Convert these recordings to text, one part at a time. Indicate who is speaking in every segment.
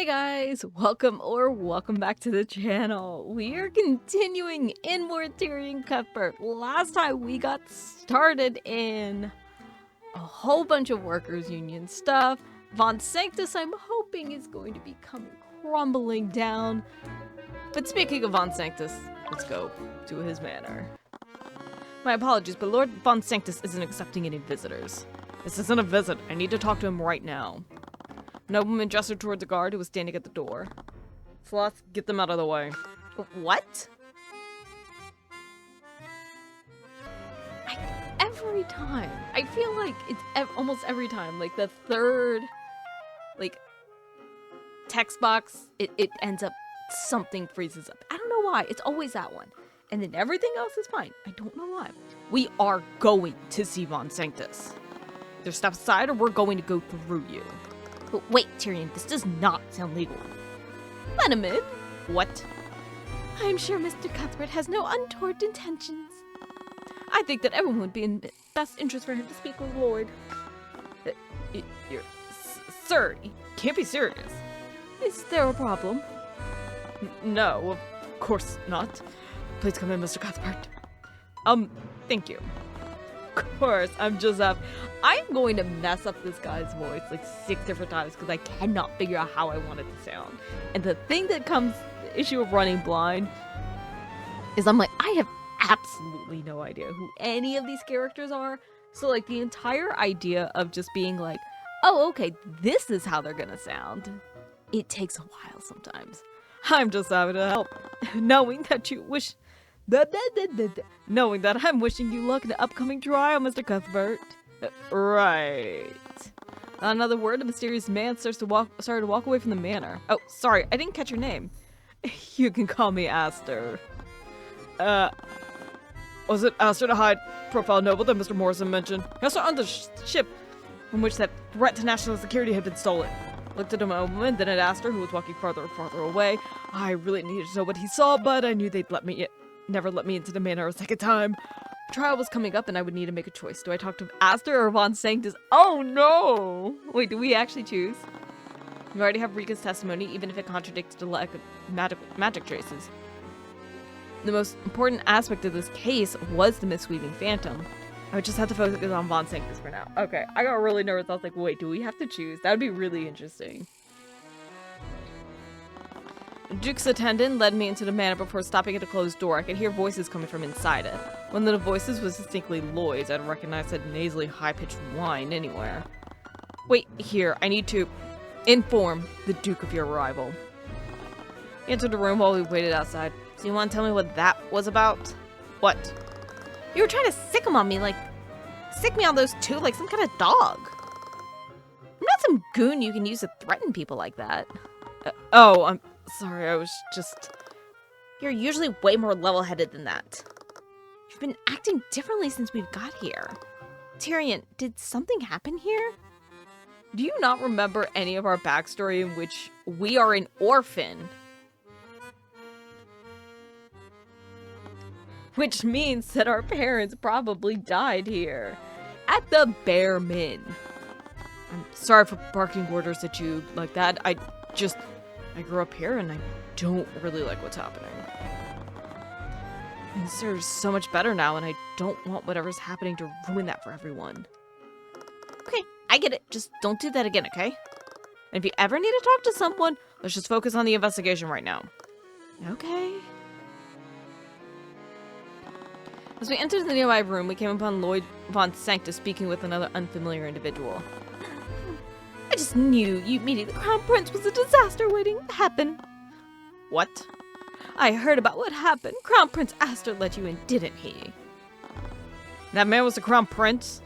Speaker 1: Hey guys, welcome back to the channel. We are continuing in more Tyrion Cuthbert. Last time we got started in a whole bunch of workers union stuff. Von Sanctus, I'm hoping, is going to be coming crumbling down. But speaking of Von Sanctus, let's go to his manor. My apologies, but Lord Von Sanctus isn't accepting any visitors. This isn't a visit. I need to talk to him right now. Nobleman gestured toward the guard who was standing at the door. Sloth, get them out of the way. What? Every time. I feel like it's almost every time. Like the third, text box, it ends up, something freezes up. I don't know why. It's always that one. And then everything else is fine. I don't know why. We are going to see Von Sanctus. Either step aside or we're going to go through you. But wait, Tyrion, this does not sound legal. Let him in. What? I am sure Mr. Cuthbert has no untoward intentions. I think that everyone would be in best interest for him to speak with Lord. Sir, you can't be serious. Is there a problem? No, of course not. Please come in, Mr. Cuthbert. Thank you. Of course, I'm going to mess up this guy's voice like 6 different times because I cannot figure out how I want it to sound. And the thing that comes, the issue of running blind, is I'm like, I have absolutely no idea who any of these characters are. So like the entire idea of just being like, oh, okay, this is how they're gonna sound. It takes a while sometimes. I'm just happy to help, knowing that you wish... Knowing that I'm wishing you luck in the upcoming trial, Mr. Cuthbert. Right. Not another word, a mysterious man started to walk away from the manor. Oh, sorry, I didn't catch your name. You can call me Aster. Was it Aster, the high-profile noble that Mr. Morrison mentioned? He also on the ship from which that threat to national security had been stolen. Looked at him a moment, then at Aster, who was walking farther and farther away. I really needed to know what he saw, but I knew they'd never let me into the manor a second time. Trial was coming up and I would need to make a choice. Do I talk to Aster or Von Sanctus? Oh no! Wait, do we actually choose? We already have Rika's testimony, even if it contradicts the lack of magic traces. The most important aspect of this case was the misweaving phantom. I would just have to focus on Von Sanctus for now. Okay, I got really nervous. I was like, wait, do we have to choose? That would be really interesting. Duke's attendant led me into the manor before stopping at a closed door. I could hear voices coming from inside it. One of the voices was distinctly Lloyd's. I'd recognize that nasally, high-pitched whine anywhere. Wait, here. I need to inform the Duke of your arrival. He entered the room while we waited outside. So you want to tell me what that was about? What? You were trying to sick him on me, sick me on those two like some kind of dog. I'm not some goon you can use to threaten people like that. I'm sorry, I was just... You're usually way more level-headed than that. You've been acting differently since we've got here. Tyrion, did something happen here? Do you not remember any of our backstory in which we are an orphan? Which means that our parents probably died here. At the bare min. I'm sorry for barking orders at you like that. I grew up here and I don't really like what's happening. Things are so much better now and I don't want whatever's happening to ruin that for everyone. Okay, I get it. Just don't do that again, okay? And if you ever need to talk to someone, let's just focus on the investigation right now. Okay. As we entered the nearby room, we came upon Lord Von Sanctus speaking with another unfamiliar individual. I just knew you'd meeting the Crown Prince was a disaster waiting to happen. What? I heard about what happened. Crown Prince Aster let you in, didn't he? That man was the Crown Prince?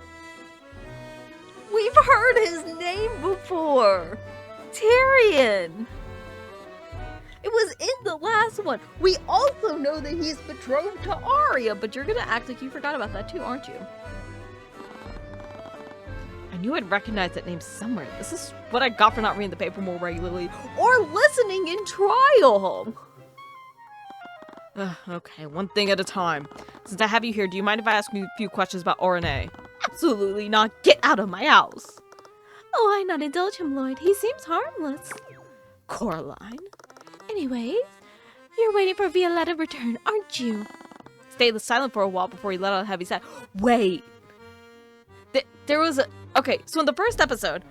Speaker 1: We've heard his name before. Tyrion. It was in the last one. We also know that he's betrothed to Arya, but you're gonna act like you forgot about that too, aren't you? I knew I'd recognize that name somewhere. This is what I got for not reading the paper more regularly or listening in trial. Okay, one thing at a time. Since I have you here, do you mind if I ask you a few questions about RNA? Absolutely not. Get out of my house. Oh, why not indulge him, Lloyd? He seems harmless.
Speaker 2: Coraline. Anyways, you're waiting for Violetta's return, aren't you?
Speaker 1: Stayed silent for a while before he let out a heavy sigh. Wait. There was a... Okay, so in the first episode,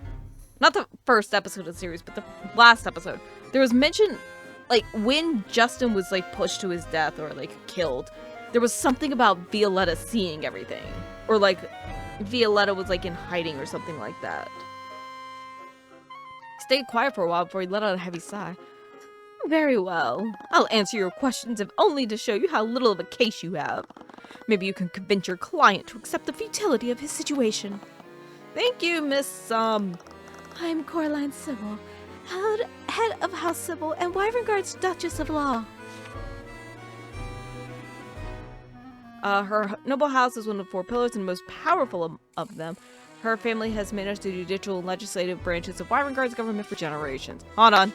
Speaker 1: not the first episode of the series, but the last episode, there was mention, like, when Justin was, like, pushed to his death or, like, killed, there was something about Violetta seeing everything. Or, like, Violetta was, like, in hiding or something like that. Stayed quiet for a while before he let out a heavy sigh. Very well. I'll answer your questions if only to show you how little of a case you have. Maybe you can convince your client to accept the futility of his situation. Thank you, Miss, I'm
Speaker 2: Coraline Sybil, head of House Sybil and Wyverngard's Duchess of Law.
Speaker 1: Her noble house is one of the 4 pillars and the most powerful of them. Her family has managed the judicial and legislative branches of Wyverngard's government for generations. Hold on.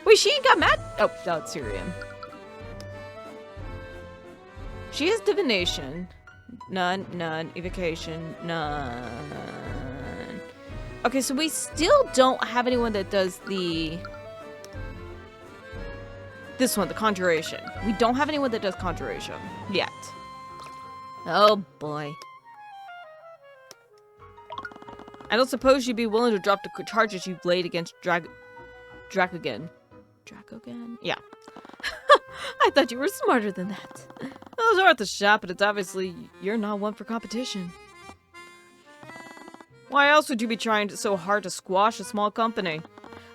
Speaker 1: Wait, she got mad? Oh, that's Tyrion. She has divination. None. Evocation. None. Okay, so we still don't have anyone that does the... This one, the conjuration. We don't have anyone that does conjuration yet. Oh, boy. I don't suppose you'd be willing to drop the charges you've laid against Dracogen. Dracogen? Yeah.
Speaker 2: I thought you were smarter than that.
Speaker 1: Those are at the shop, but it's obviously you're not one for competition. Why else would you be trying so hard to squash a small company?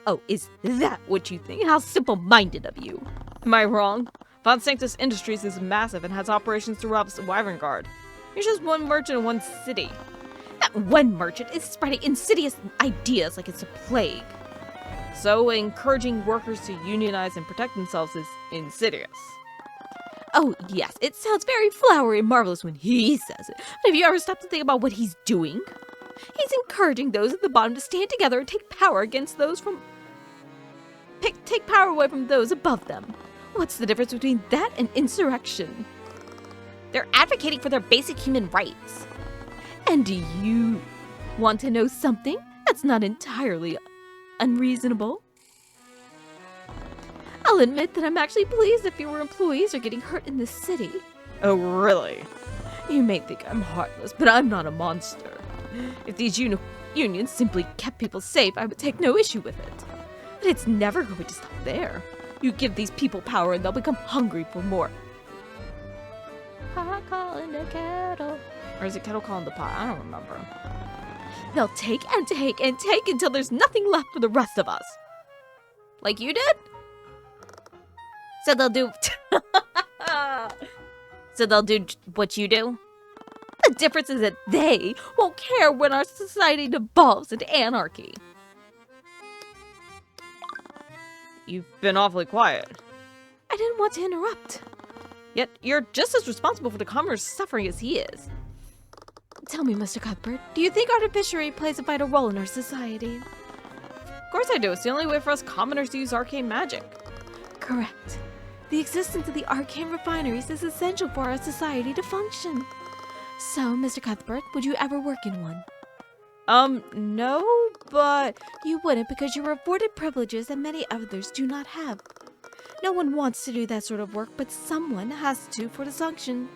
Speaker 2: Oh, is that what you think? How simple-minded of you.
Speaker 1: Am I wrong? Von Sanctus Industries is massive and has operations throughout Wyverngard. You're just one merchant in one city.
Speaker 2: That one merchant is spreading insidious ideas like it's a plague.
Speaker 1: So, encouraging workers to unionize and protect themselves is insidious.
Speaker 2: Oh, yes, it sounds very flowery and marvelous when he says it. But have you ever stopped to think about what he's doing? He's encouraging those at the bottom to stand together and take power against those from... take power away from those above them. What's the difference between that and insurrection?
Speaker 1: They're advocating for their basic human rights.
Speaker 2: And do you want to know something that's not entirely unreasonable? I'll admit that I'm actually pleased that fewer employees are getting hurt in this city.
Speaker 1: Oh, really?
Speaker 2: You may think I'm heartless, but I'm not a monster. If these unions simply kept people safe, I would take no issue with it. But it's never going to stop there. You give these people power and they'll become hungry for more. Pot calling the kettle.
Speaker 1: Or is it kettle calling the pot? I don't remember.
Speaker 2: They'll take and take and take until there's nothing left for the rest of us.
Speaker 1: Like you did?
Speaker 2: So they'll do...
Speaker 1: So they'll do what you do?
Speaker 2: The difference is that they won't care when our society devolves into anarchy.
Speaker 1: You've been awfully quiet.
Speaker 2: I didn't want to interrupt.
Speaker 1: Yet you're just as responsible for the commoners suffering as he is.
Speaker 2: Tell me, Mr. Cuthbert, do you think artificery plays a vital role in our society?
Speaker 1: Of course I do. It's the only way for us commoners to use arcane magic.
Speaker 2: Correct. The existence of the arcane refineries is essential for our society to function. So, Mr. Cuthbert, would you ever work in one?
Speaker 1: No, but...
Speaker 2: You wouldn't because you're afforded privileges that many others do not have. No one wants to do that sort of work, but someone has to for the function.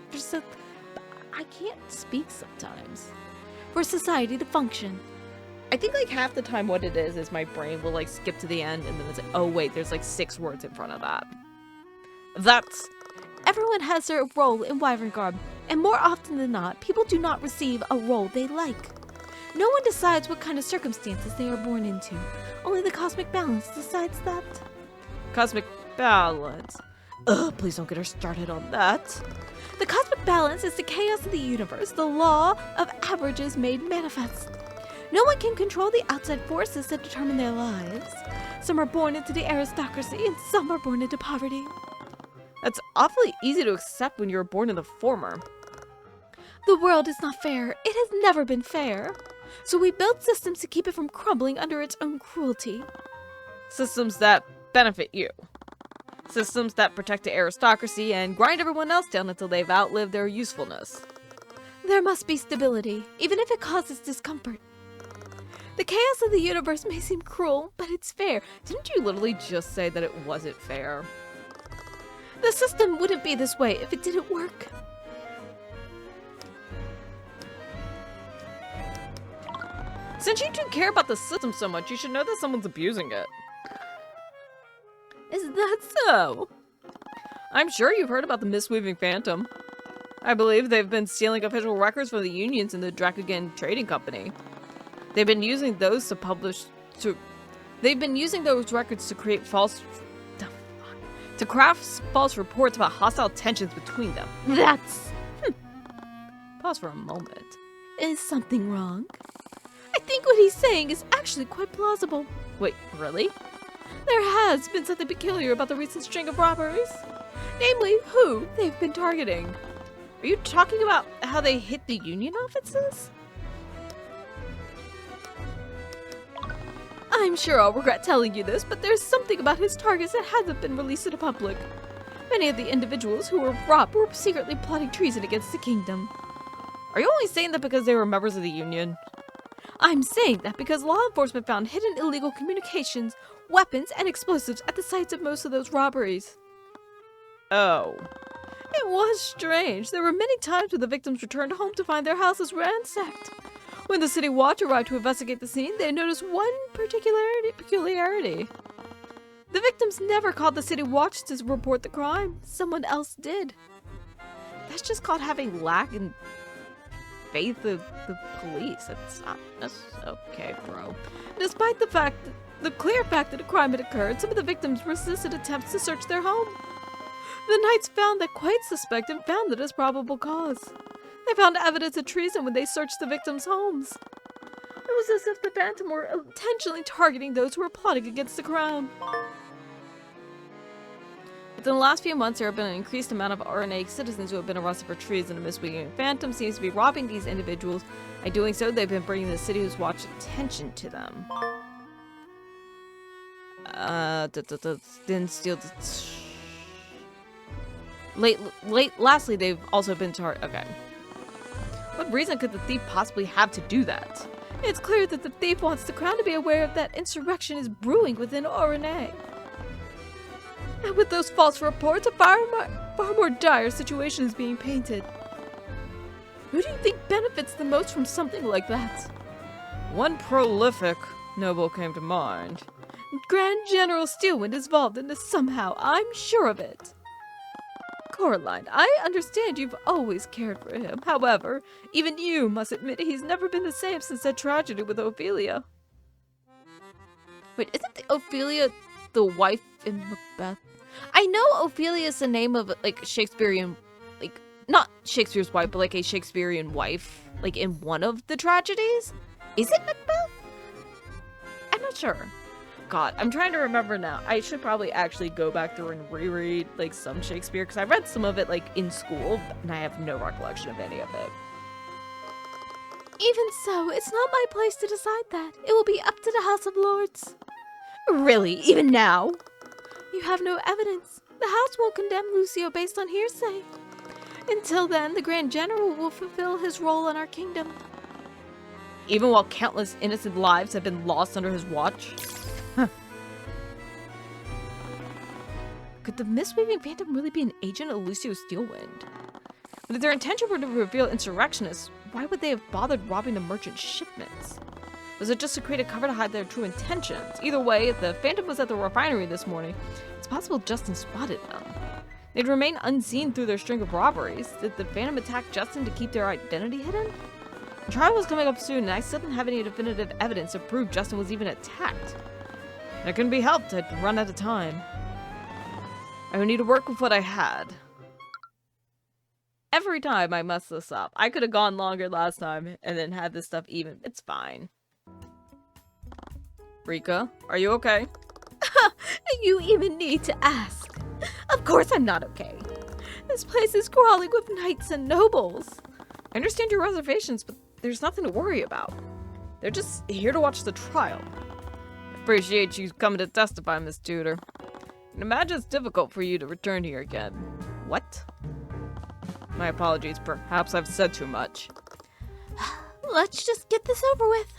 Speaker 2: I can't speak sometimes. For society to function.
Speaker 1: I think like half the time what it is my brain will like skip to the end and then it's like, oh wait, there's like 6 words in front of that. That's...
Speaker 2: Everyone has their role in Wyverngard, and more often than not, people do not receive a role they like. No one decides what kind of circumstances they are born into. Only the cosmic balance decides that.
Speaker 1: Cosmic balance? Ugh, please don't get her started on that.
Speaker 2: The cosmic balance is the chaos of the universe, the law of averages made manifest. No one can control the outside forces that determine their lives. Some are born into the aristocracy, and some are born into poverty.
Speaker 1: That's awfully easy to accept when you were born in the former.
Speaker 2: The world is not fair. It has never been fair. So we build systems to keep it from crumbling under its own cruelty.
Speaker 1: Systems that benefit you. Systems that protect the aristocracy and grind everyone else down until they've outlived their usefulness.
Speaker 2: There must be stability, even if it causes discomfort. The chaos of the universe may seem cruel, but it's fair.
Speaker 1: Didn't you literally just say that it wasn't fair?
Speaker 2: The system wouldn't be this way if it didn't work.
Speaker 1: Since you two care about the system so much, you should know that someone's abusing it.
Speaker 2: Is that so?
Speaker 1: I'm sure you've heard about the Mistweaving Phantom. I believe they've been stealing official records from the unions in the Dracogan Trading Company. They've been using those records to create to craft false reports about hostile tensions between them.
Speaker 2: That's...
Speaker 1: Pause for a moment.
Speaker 2: Is something wrong? I think what he's saying is actually quite plausible.
Speaker 1: Wait, really?
Speaker 2: There has been something peculiar about the recent string of robberies. Namely, who they've been targeting.
Speaker 1: Are you talking about how they hit the union offices?
Speaker 2: I'm sure I'll regret telling you this, but there's something about his targets that hasn't been released to the public. Many of the individuals who were robbed were secretly plotting treason against the kingdom.
Speaker 1: Are you only saying that because they were members of the union?
Speaker 2: I'm saying that because law enforcement found hidden illegal communications, weapons, and explosives at the sites of most of those robberies.
Speaker 1: Oh.
Speaker 2: It was strange. There were many times when the victims returned home to find their houses ransacked. When the city watch arrived to investigate the scene, they noticed one peculiarity. The victims never called the city watch to report the crime. Someone else did.
Speaker 1: That's just called having lack in faith of the police. That's okay, bro.
Speaker 2: Despite the clear fact that a crime had occurred, some of the victims resisted attempts to search their home. The Knights found that quite suspect and found it as probable cause. They found evidence of treason when they searched the victims' homes. It was as if the Phantom were intentionally targeting those who were plotting against the crown.
Speaker 1: Within the last few months, there have been an increased amount of RNA citizens who have been arrested for treason. The Mistweaving Phantom seems to be robbing these individuals. By doing so, they've been bringing the city's watch attention to them. Then steal the... Lastly, they've also been okay. What reason could the thief possibly have to do that?
Speaker 2: It's clear that the thief wants the crown to be aware of that insurrection is brewing within RNA. And with those false reports, a far more dire situation is being painted. Who do you think benefits the most from something like that?
Speaker 1: One prolific noble came to mind.
Speaker 2: Grand General Steelwind is involved in this somehow, I'm sure of it. Coraline, I understand you've always cared for him. However, even you must admit he's never been the same since that tragedy with Ophelia.
Speaker 1: Wait, isn't Ophelia the wife in Macbeth?
Speaker 2: I know Ophelia's the name of, like, Shakespearean, like, not Shakespeare's wife, but, like, a Shakespearean wife, like, in one of the tragedies? Is it Macbeth?
Speaker 1: I'm not sure. God, I'm trying to remember now. I should probably actually go back through and reread, like, some Shakespeare, because I read some of it, like, in school, and I have no recollection of any of it.
Speaker 2: Even so, it's not my place to decide that. It will be up to the House of Lords. Really? Even now? You have no evidence. The House won't condemn Lucio based on hearsay. Until then, the Grand General will fulfill his role in our kingdom.
Speaker 1: Even while countless innocent lives have been lost under his watch? Huh. Could the Mistweaving Phantom really be an agent of Lucio Steelwind? But if their intention were to reveal insurrectionists, why would they have bothered robbing the merchant shipments? Was it just to create a cover to hide their true intentions? Either way, if the Phantom was at the refinery this morning, it's possible Justin spotted them. They'd remain unseen through their string of robberies. Did the Phantom attack Justin to keep their identity hidden? The trial was coming up soon, and I still didn't have any definitive evidence to prove Justin was even attacked. And it couldn't be helped, I'd run out of time. I would need to work with what I had. Every time I mess this up. I could have gone longer last time and then had this stuff even. It's fine. Rika, are you okay?
Speaker 2: You even need to ask. Of course I'm not okay. This place is crawling with knights and nobles.
Speaker 1: I understand your reservations, but there's nothing to worry about. They're just here to watch the trial. Appreciate you coming to testify, Miss Tudor. I imagine it's difficult for you to return here again. What? My apologies, perhaps I've said too much.
Speaker 2: Let's just get this over with.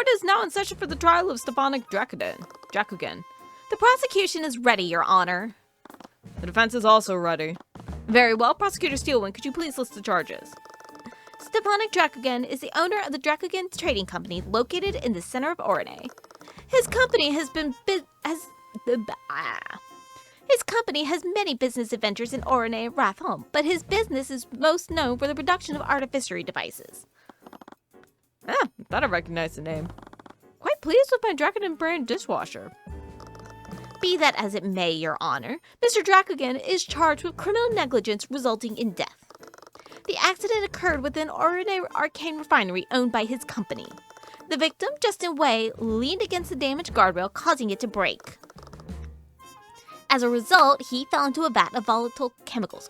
Speaker 1: court is now in session for the trial of Stefanik Drakugen.
Speaker 2: The prosecution is ready, Your Honor.
Speaker 1: The defense is also ready. Very well, Prosecutor Steelwind, could you please list the charges?
Speaker 2: Stefanik Drakugen is the owner of the Drakugen Trading Company located in the center of Orne. His company has many business adventures in Orne and Rathholm, but his business is most known for the production of artificery devices.
Speaker 1: Ah, thought I recognized the name. Quite pleased with my Drakugen brand dishwasher.
Speaker 2: Be that as it may, Your Honor, Mr. Drakugen is charged with criminal negligence resulting in death. The accident occurred within Orne Arcane refinery owned by his company. The victim, Justin Wei, leaned against the damaged guardrail, causing it to break. As a result, he fell into a vat of volatile chemicals.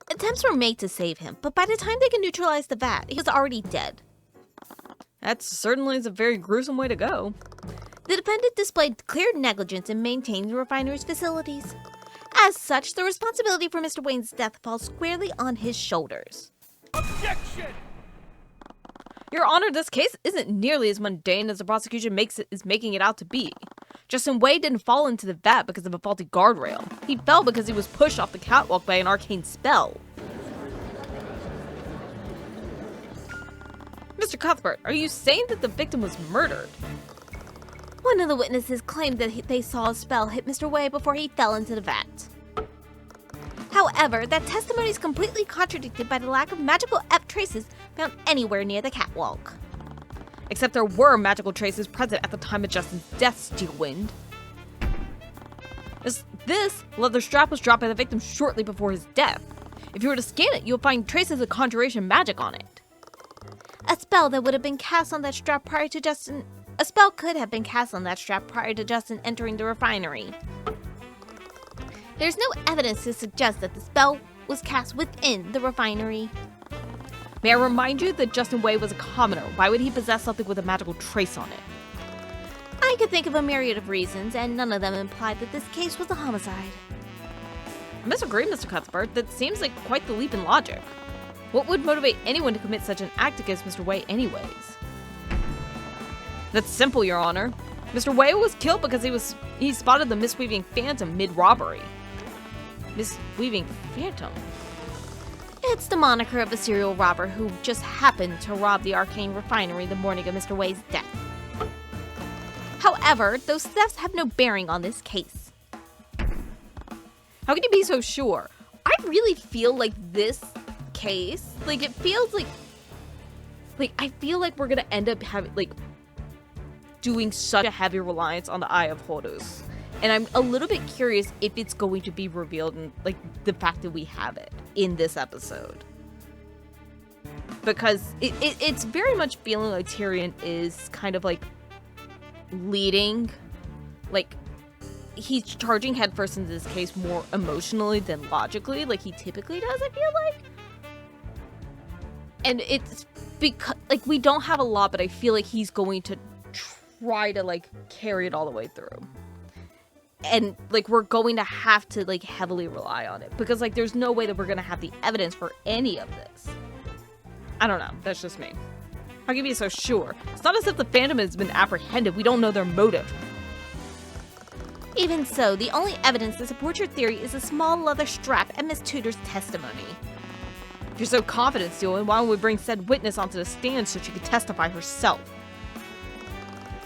Speaker 2: Attempts were made to save him, but by the time they could neutralize the vat, he was already dead.
Speaker 1: That certainly is a very gruesome way to go.
Speaker 2: The defendant displayed clear negligence in maintaining the refinery's facilities. As such, the responsibility for Mr. Wayne's death falls squarely on his shoulders.
Speaker 3: Objection!
Speaker 1: Your Honor, this case isn't nearly as mundane as the prosecution is making it out to be. Justin Wade didn't fall into the vat because of a faulty guardrail. He fell because he was pushed off the catwalk by an arcane spell. Mr. Cuthbert, are you saying that the victim was murdered?
Speaker 2: One of the witnesses claimed that they saw a spell hit Mr. Wei before he fell into the vat. However, that testimony is completely contradicted by the lack of magical traces found anywhere near the catwalk.
Speaker 1: Except there were magical traces present at the time of Justin's death, Steelwind. This leather strap was dropped by the victim shortly before his death. If you were to scan it, you'll find traces of conjuration magic on it.
Speaker 2: A spell that would have been cast on that strap prior to Justin... A spell could have been cast on that strap prior to Justin entering the refinery. There's no evidence to suggest that the spell was cast within the refinery.
Speaker 1: May I remind you that Justin Wei was a commoner. Why would he possess something with a magical trace on it?
Speaker 2: I could think of a myriad of reasons, and none of them implied that this case was a homicide.
Speaker 1: I disagree, Mr. Cuthbert. That seems like quite the leap in logic. What would motivate anyone to commit such an act against Mr. Wei anyways? That's simple, Your Honor. Mr. Wei was killed because he spotted the Mistweaving Phantom mid-robbery. Mistweaving Phantom?
Speaker 2: It's the moniker of a serial robber who just happened to rob the Arcane refinery the morning of Mr. Wei's death. However, those thefts have no bearing on this case.
Speaker 1: How can you be so sure? I really feel like this case, it feels like I feel like we're gonna end up having, doing such a heavy reliance on the Eye of Horus. And I'm a little bit curious if it's going to be revealed in, the fact that we have it in this episode. Because it's very much feeling like Tyrion is kind of, leading. He's charging headfirst into this case more emotionally than logically, like he typically does, I feel like. And it's because, we don't have a lot, but I feel like he's going to try to, carry it all the way through. And, we're going to have to, heavily rely on it. Because, there's no way that we're going to have the evidence for any of this. I don't know. That's just me. How can you be so sure? It's not as if the Phantom has been apprehended. We don't know their motive.
Speaker 2: Even so, the only evidence to support your theory is a small leather strap and Miss Tudor's testimony.
Speaker 1: If you're so confident, Steelwind, why don't we bring said witness onto the stand so she can testify herself?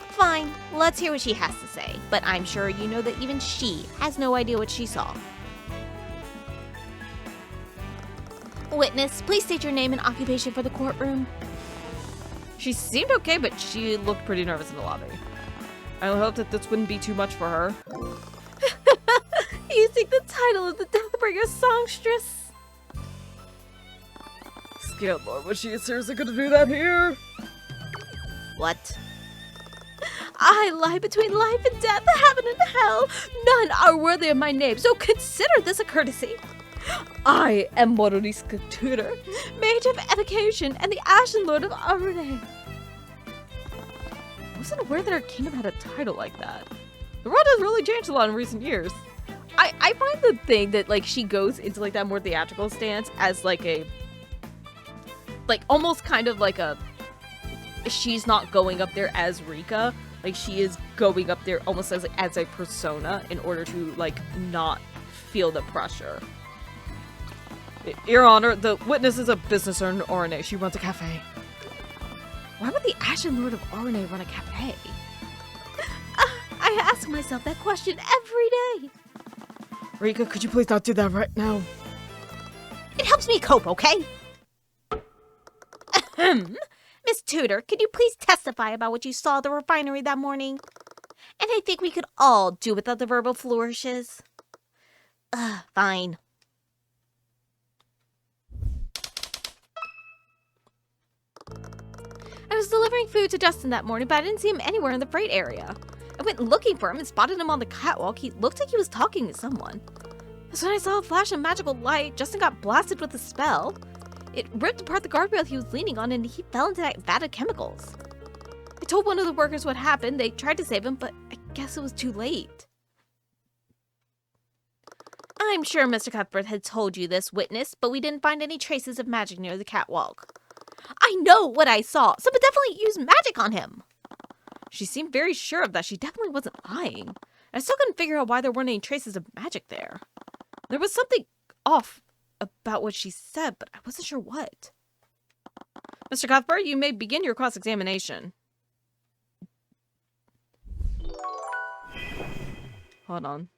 Speaker 2: Fine, let's hear what she has to say, but I'm sure you know that even she has no idea what she saw. Witness, please state your name and occupation for the courtroom.
Speaker 1: She seemed okay, but she looked pretty nervous in the lobby. I hope that this wouldn't be too much for her.
Speaker 2: Using the title of the Deathbringer songstress.
Speaker 1: Scared Lord, was she seriously gonna do that here?
Speaker 2: What? I lie between life and death, heaven and hell. None are worthy of my name, so consider this a courtesy. I am Mororiska Tudor, Mage of Evocation and the Ashen Lord of Arne.
Speaker 1: I wasn't aware that our kingdom had a title like that. The world has really changed a lot in recent years. I find the thing that, she goes into, that more theatrical stance as, a
Speaker 2: like, almost kind of like a... She's not going up there as Rika. Like, she is going up there almost as a persona in order to, like, not feel the pressure. Your Honor, the witness is a business owner in Arcane. She runs a cafe.
Speaker 1: Why would the Ashen Lord of Arcane run a cafe?
Speaker 2: I ask myself that question every day.
Speaker 1: Rika, could you please not do that right now?
Speaker 2: It helps me cope, okay? Miss Tudor, could you please testify about what you saw at the refinery that morning? And I think we could all do without the verbal flourishes. Fine. I was delivering food to Justin that morning, but I didn't see him anywhere in the freight area. I went looking for him and spotted him on the catwalk. He looked like he was talking to someone. That's when I saw a flash of magical light. Justin got blasted with a spell. It ripped apart the guardrail he was leaning on, and he fell into that vat of chemicals. I told one of the workers what happened. They tried to save him, but I guess it was too late. I'm sure Mr. Cuthbert had told you this, witness, but we didn't find any traces of magic near the catwalk. I know what I saw. Someone definitely used magic on him.
Speaker 1: She seemed very sure of that. She definitely wasn't lying. I still couldn't figure out why there weren't any traces of magic there. There was something off about what she said, but I wasn't sure what. Mr. Cuthbert, you may begin your cross-examination. Hold on.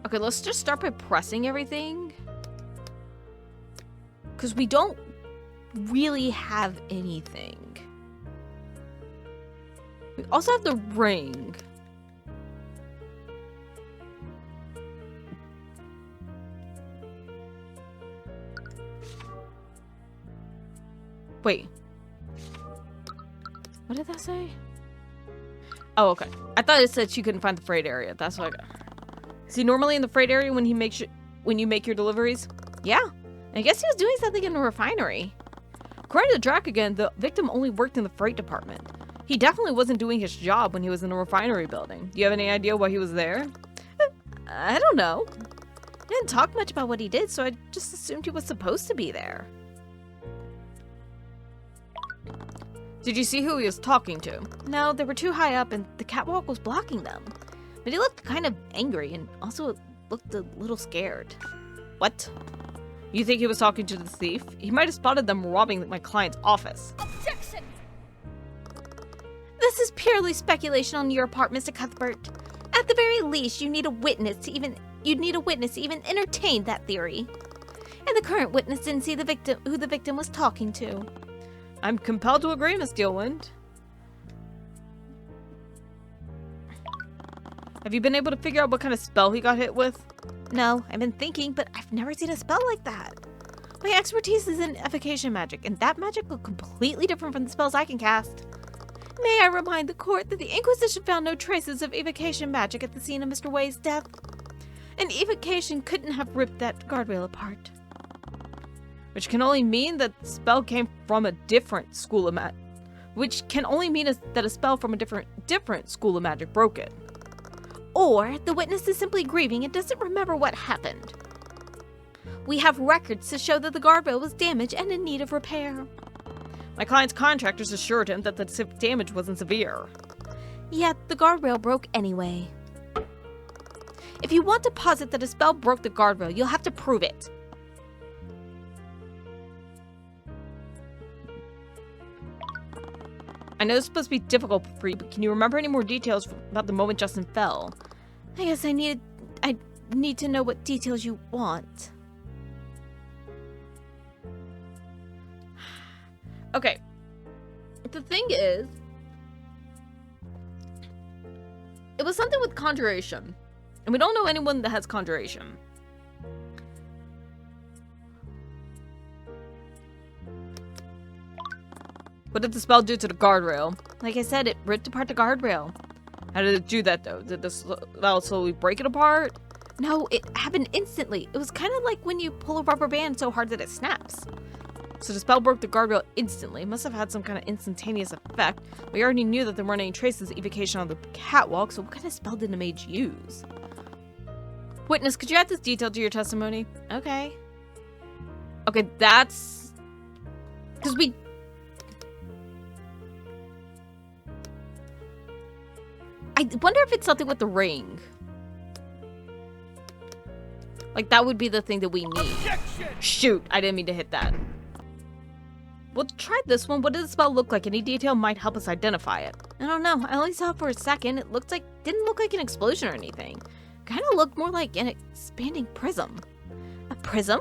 Speaker 1: Okay, let's just start by pressing everything. Because we don't really have anything. We also have the ring. Wait. What did that say? Oh, okay. I thought it said she couldn't find the freight area. That's what I got. Is he normally in the freight area when you make your deliveries? Yeah. I guess he was doing something in the refinery. According to Drac again, the victim only worked in the freight department. He definitely wasn't doing his job when he was in the refinery building. Do you have any idea why he was there? I don't know. He didn't talk much about what he did, so I just assumed he was supposed to be there. Did you see who he was talking to? No, they were too high up and the catwalk was blocking them. But he looked kind of angry and also looked a little scared. What? You think he was talking to the thief? He might have spotted them robbing my client's office.
Speaker 2: Objection! This is purely speculation on your part, Mr. Cuthbert. At the very least, you'd need a witness to even entertain that theory. And the current witness didn't see who the victim was talking to.
Speaker 1: I'm compelled to agree, Miss Steelwind. Have you been able to figure out what kind of spell he got hit with?
Speaker 2: No, I've been thinking, but I've never seen a spell like that. My expertise is in evocation magic, and that magic looked completely different from the spells I can cast. May I remind the court that the Inquisition found no traces of evocation magic at the scene of Mr. Way's death. And evocation couldn't have ripped that guardrail apart.
Speaker 1: Which can only mean that the spell came from a different school of magic. Which can only mean that a spell from a different school of magic broke it.
Speaker 2: Or the witness is simply grieving and doesn't remember what happened. We have records to show that the guardrail was damaged and in need of repair.
Speaker 1: My client's contractors assured him that the damage wasn't severe.
Speaker 2: Yet the guardrail broke anyway. If you want to posit that a spell broke the guardrail, you'll have to prove it.
Speaker 1: I know this is supposed to be difficult for you, but can you remember any more details about the moment Justin fell?
Speaker 2: I guess I need to know what details you want.
Speaker 1: Okay. The thing is, it was something with conjuration. And we don't know anyone that has conjuration. What did the spell do to the guardrail?
Speaker 2: Like I said, it ripped apart the guardrail.
Speaker 1: How did it do that, though? Did the spell slowly break it apart?
Speaker 2: No, it happened instantly. It was kind of like when you pull a rubber band so hard that it snaps.
Speaker 1: So the spell broke the guardrail instantly. It must have had some kind of instantaneous effect. We already knew that there weren't any traces of evocation on the catwalk, so what kind of spell did the mage use? Witness, could you add this detail to your testimony? Okay. Okay, that's... Because we... I wonder if it's something with the ring. Like, that would be the thing that we need. Objection! Shoot, I didn't mean to hit that. We'll try this one. What does the spell look like? Any detail might help us identify it. I don't know. I only saw it for a second. It didn't look like an explosion or anything. Kind of looked more like an expanding prism. A prism?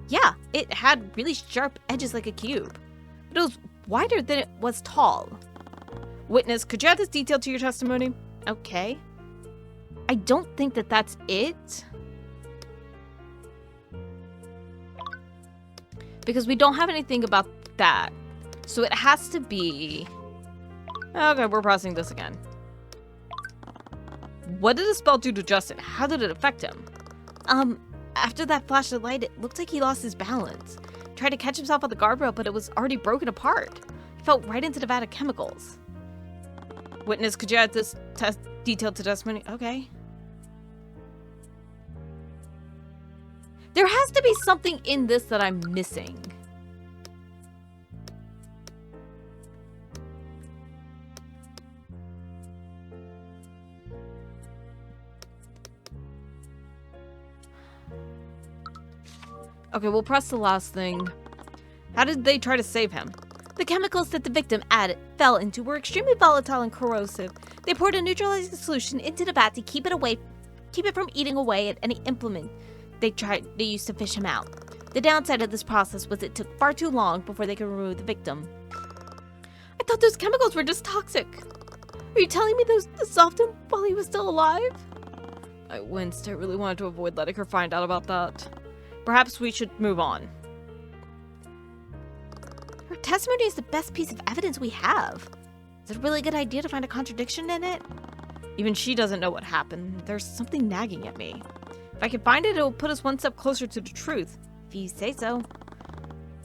Speaker 1: Yeah, it had really sharp edges like a cube. But it was wider than it was tall. Witness, could you add this detail to your testimony? Okay. I don't think that that's it. Because we don't have anything about that. So it has to be... Okay, we're processing this again. What did the spell do to Justin? How did it affect him? After that flash of light, it looked like he lost his balance. Tried to catch himself on the guardrail, but it was already broken apart. He fell right into the vat of chemicals. Witness, could you add this detail to testimony? Okay. There has to be something in this that I'm missing. Okay, we'll press the last thing. How did they try to save him? The chemicals that the victim fell into were extremely volatile and corrosive. They poured a neutralizing solution into the vat to keep it from eating away at any implement they used to fish him out. The downside of this process was it took far too long before they could remove the victim. I thought those chemicals were just toxic. Are you telling me those dissolved him while he was still alive? I winced. I really wanted to avoid letting her find out about that. Perhaps we should move on. Her testimony is the best piece of evidence we have. Is it a really good idea to find a contradiction in it? Even she doesn't know what happened. There's something nagging at me. If I can find it, it will put us one step closer to the truth. If you say so.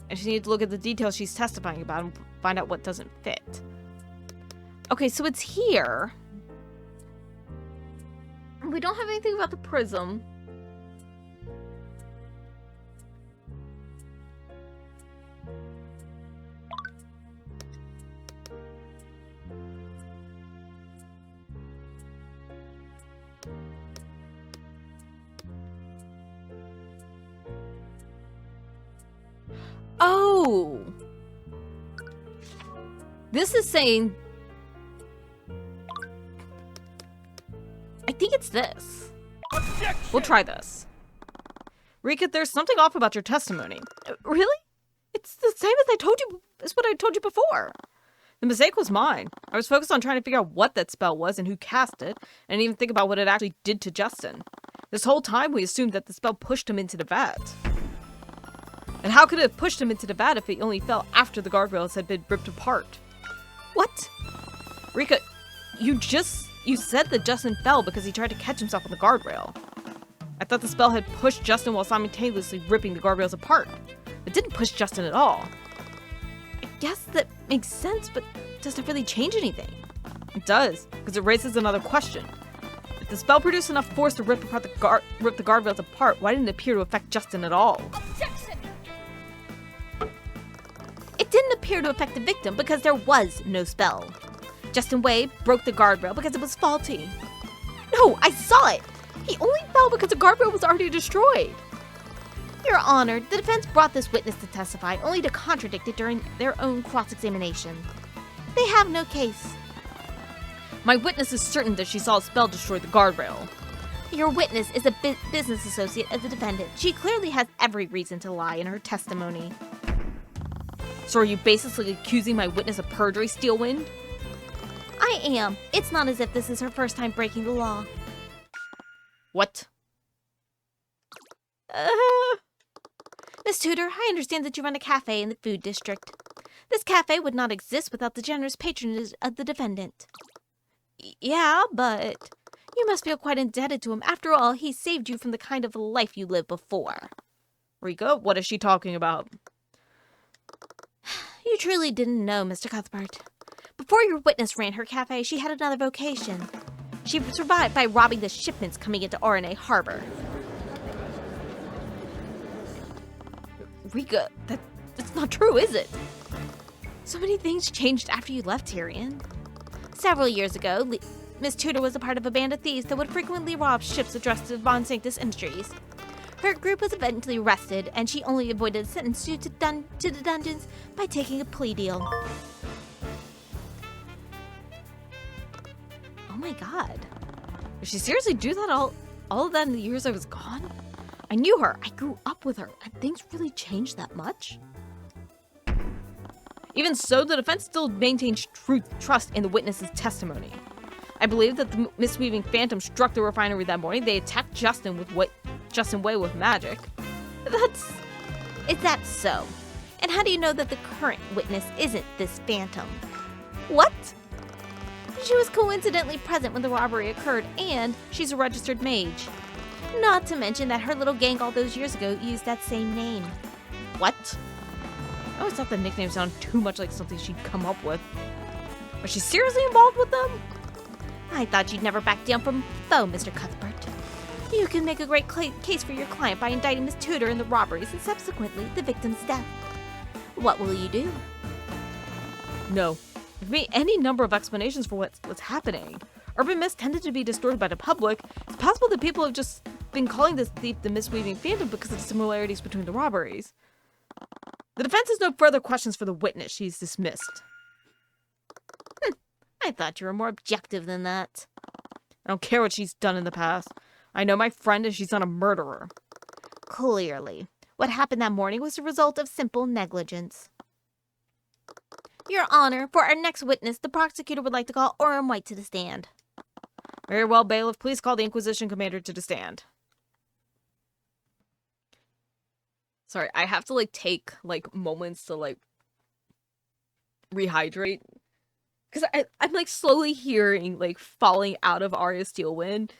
Speaker 1: I just need to look at the details she's testifying about and find out what doesn't fit. Okay, so it's here. We don't have anything about the prism. Oh! This is saying... I think it's this. Objection! We'll try this. Rika, there's something off about your testimony. Really? It's the same as what I told you before. The mistake was mine. I was focused on trying to figure out what that spell was and who cast it, and didn't even think about what it actually did to Justin. This whole time we assumed that the spell pushed him into the vat. And how could it have pushed him into the vat if it only fell after the guardrails had been ripped apart? What? Rika, you said that Justin fell because he tried to catch himself on the guardrail. I thought the spell had pushed Justin while simultaneously ripping the guardrails apart. It didn't push Justin at all. I guess that makes sense, but doesn't really change anything. It does, because it raises another question. If the spell produced enough force to rip the guardrails apart, why didn't it appear to affect Justin at all?
Speaker 2: Objection! It didn't appear to affect the victim because there was no spell. Justin Wade broke the guardrail because it was faulty. No, I saw it! He only fell because the guardrail was already destroyed. Your Honor, the defense brought this witness to testify only to contradict it during their own cross-examination. They have no case.
Speaker 1: My witness is certain that she saw a spell destroy the guardrail.
Speaker 2: Your witness is a business associate of the defendant. She clearly has every reason to lie in her testimony.
Speaker 1: So are you basically accusing my witness of perjury, Steelwind?
Speaker 2: I am. It's not as if this is her first time breaking the law.
Speaker 1: What?
Speaker 2: Miss Tudor, I understand that you run a cafe in the food district. This cafe would not exist without the generous patronage of the defendant. Yeah, but you must feel quite indebted to him. After all, he saved you from the kind of life you lived before.
Speaker 1: Rika, what is she talking about?
Speaker 2: You truly didn't know, Mr. Cuthbert. Before your witness ran her cafe, she had another vocation. She survived by robbing the shipments coming into RNA Harbor.
Speaker 1: Rika, that's not true, is it?
Speaker 2: So many things changed after you left, Tyrion. Several years ago, Miss Tudor was a part of a band of thieves that would frequently rob ships addressed to Von Sanctus Industries. Her group was eventually arrested, and she only avoided a sentence due to the dungeons by taking a plea deal. Oh my god.
Speaker 1: Did she seriously do that all of that in the years I was gone? I knew her. I grew up with her. And things really changed that much? Even so, the defense still maintains trust in the witness's testimony. I believe that the misweaving phantom struck the refinery that morning. They attacked Justin Way with magic.
Speaker 2: Is that so? And how do you know that the current witness isn't this phantom? What? She was coincidentally present when the robbery occurred, and she's a registered mage. Not to mention that her little gang all those years ago used that same name.
Speaker 1: What? I always thought the nickname sounded too much like something she'd come up with. Was she seriously involved with them?
Speaker 2: I thought you'd never back down from foe, Mr. Cuthbert. You can make a great case for your client by indicting Miss Tudor in the robberies and subsequently the victim's death. What will you do?
Speaker 1: No. Give me any number of explanations for what's happening. Urban myths tended to be distorted by the public. It's possible that people have just been calling this thief the misweaving phantom because of the similarities between the robberies. The defense has no further questions for the witness. She's dismissed.
Speaker 2: I thought you were more objective than that.
Speaker 1: I don't care what she's done in the past. I know my friend and she's not a murderer.
Speaker 2: Clearly. What happened that morning was the result of simple negligence. Your Honor, for our next witness, the prosecutor would like to call Orem White to the stand.
Speaker 1: Very well, bailiff. Please call the Inquisition Commander to the stand. Sorry, I have to, take, moments to, rehydrate. Because I'm, slowly hearing, falling out of Arya Steelwind.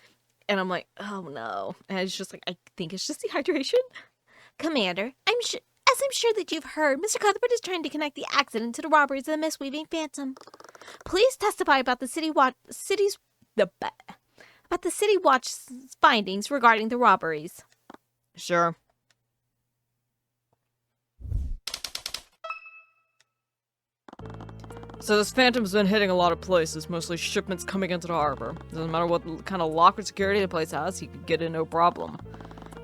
Speaker 1: And I'm like, oh, no. And it's just, I think it's just dehydration.
Speaker 2: Commander, as I'm sure that you've heard, Mr. Cuthbert is trying to connect the accident to the robberies of the misweaving phantom. Please testify about the City Watch's findings regarding the robberies.
Speaker 1: Sure. So this phantom's been hitting a lot of places, mostly shipments coming into the harbor. Doesn't matter what kind of lock or security the place has, he could get in no problem.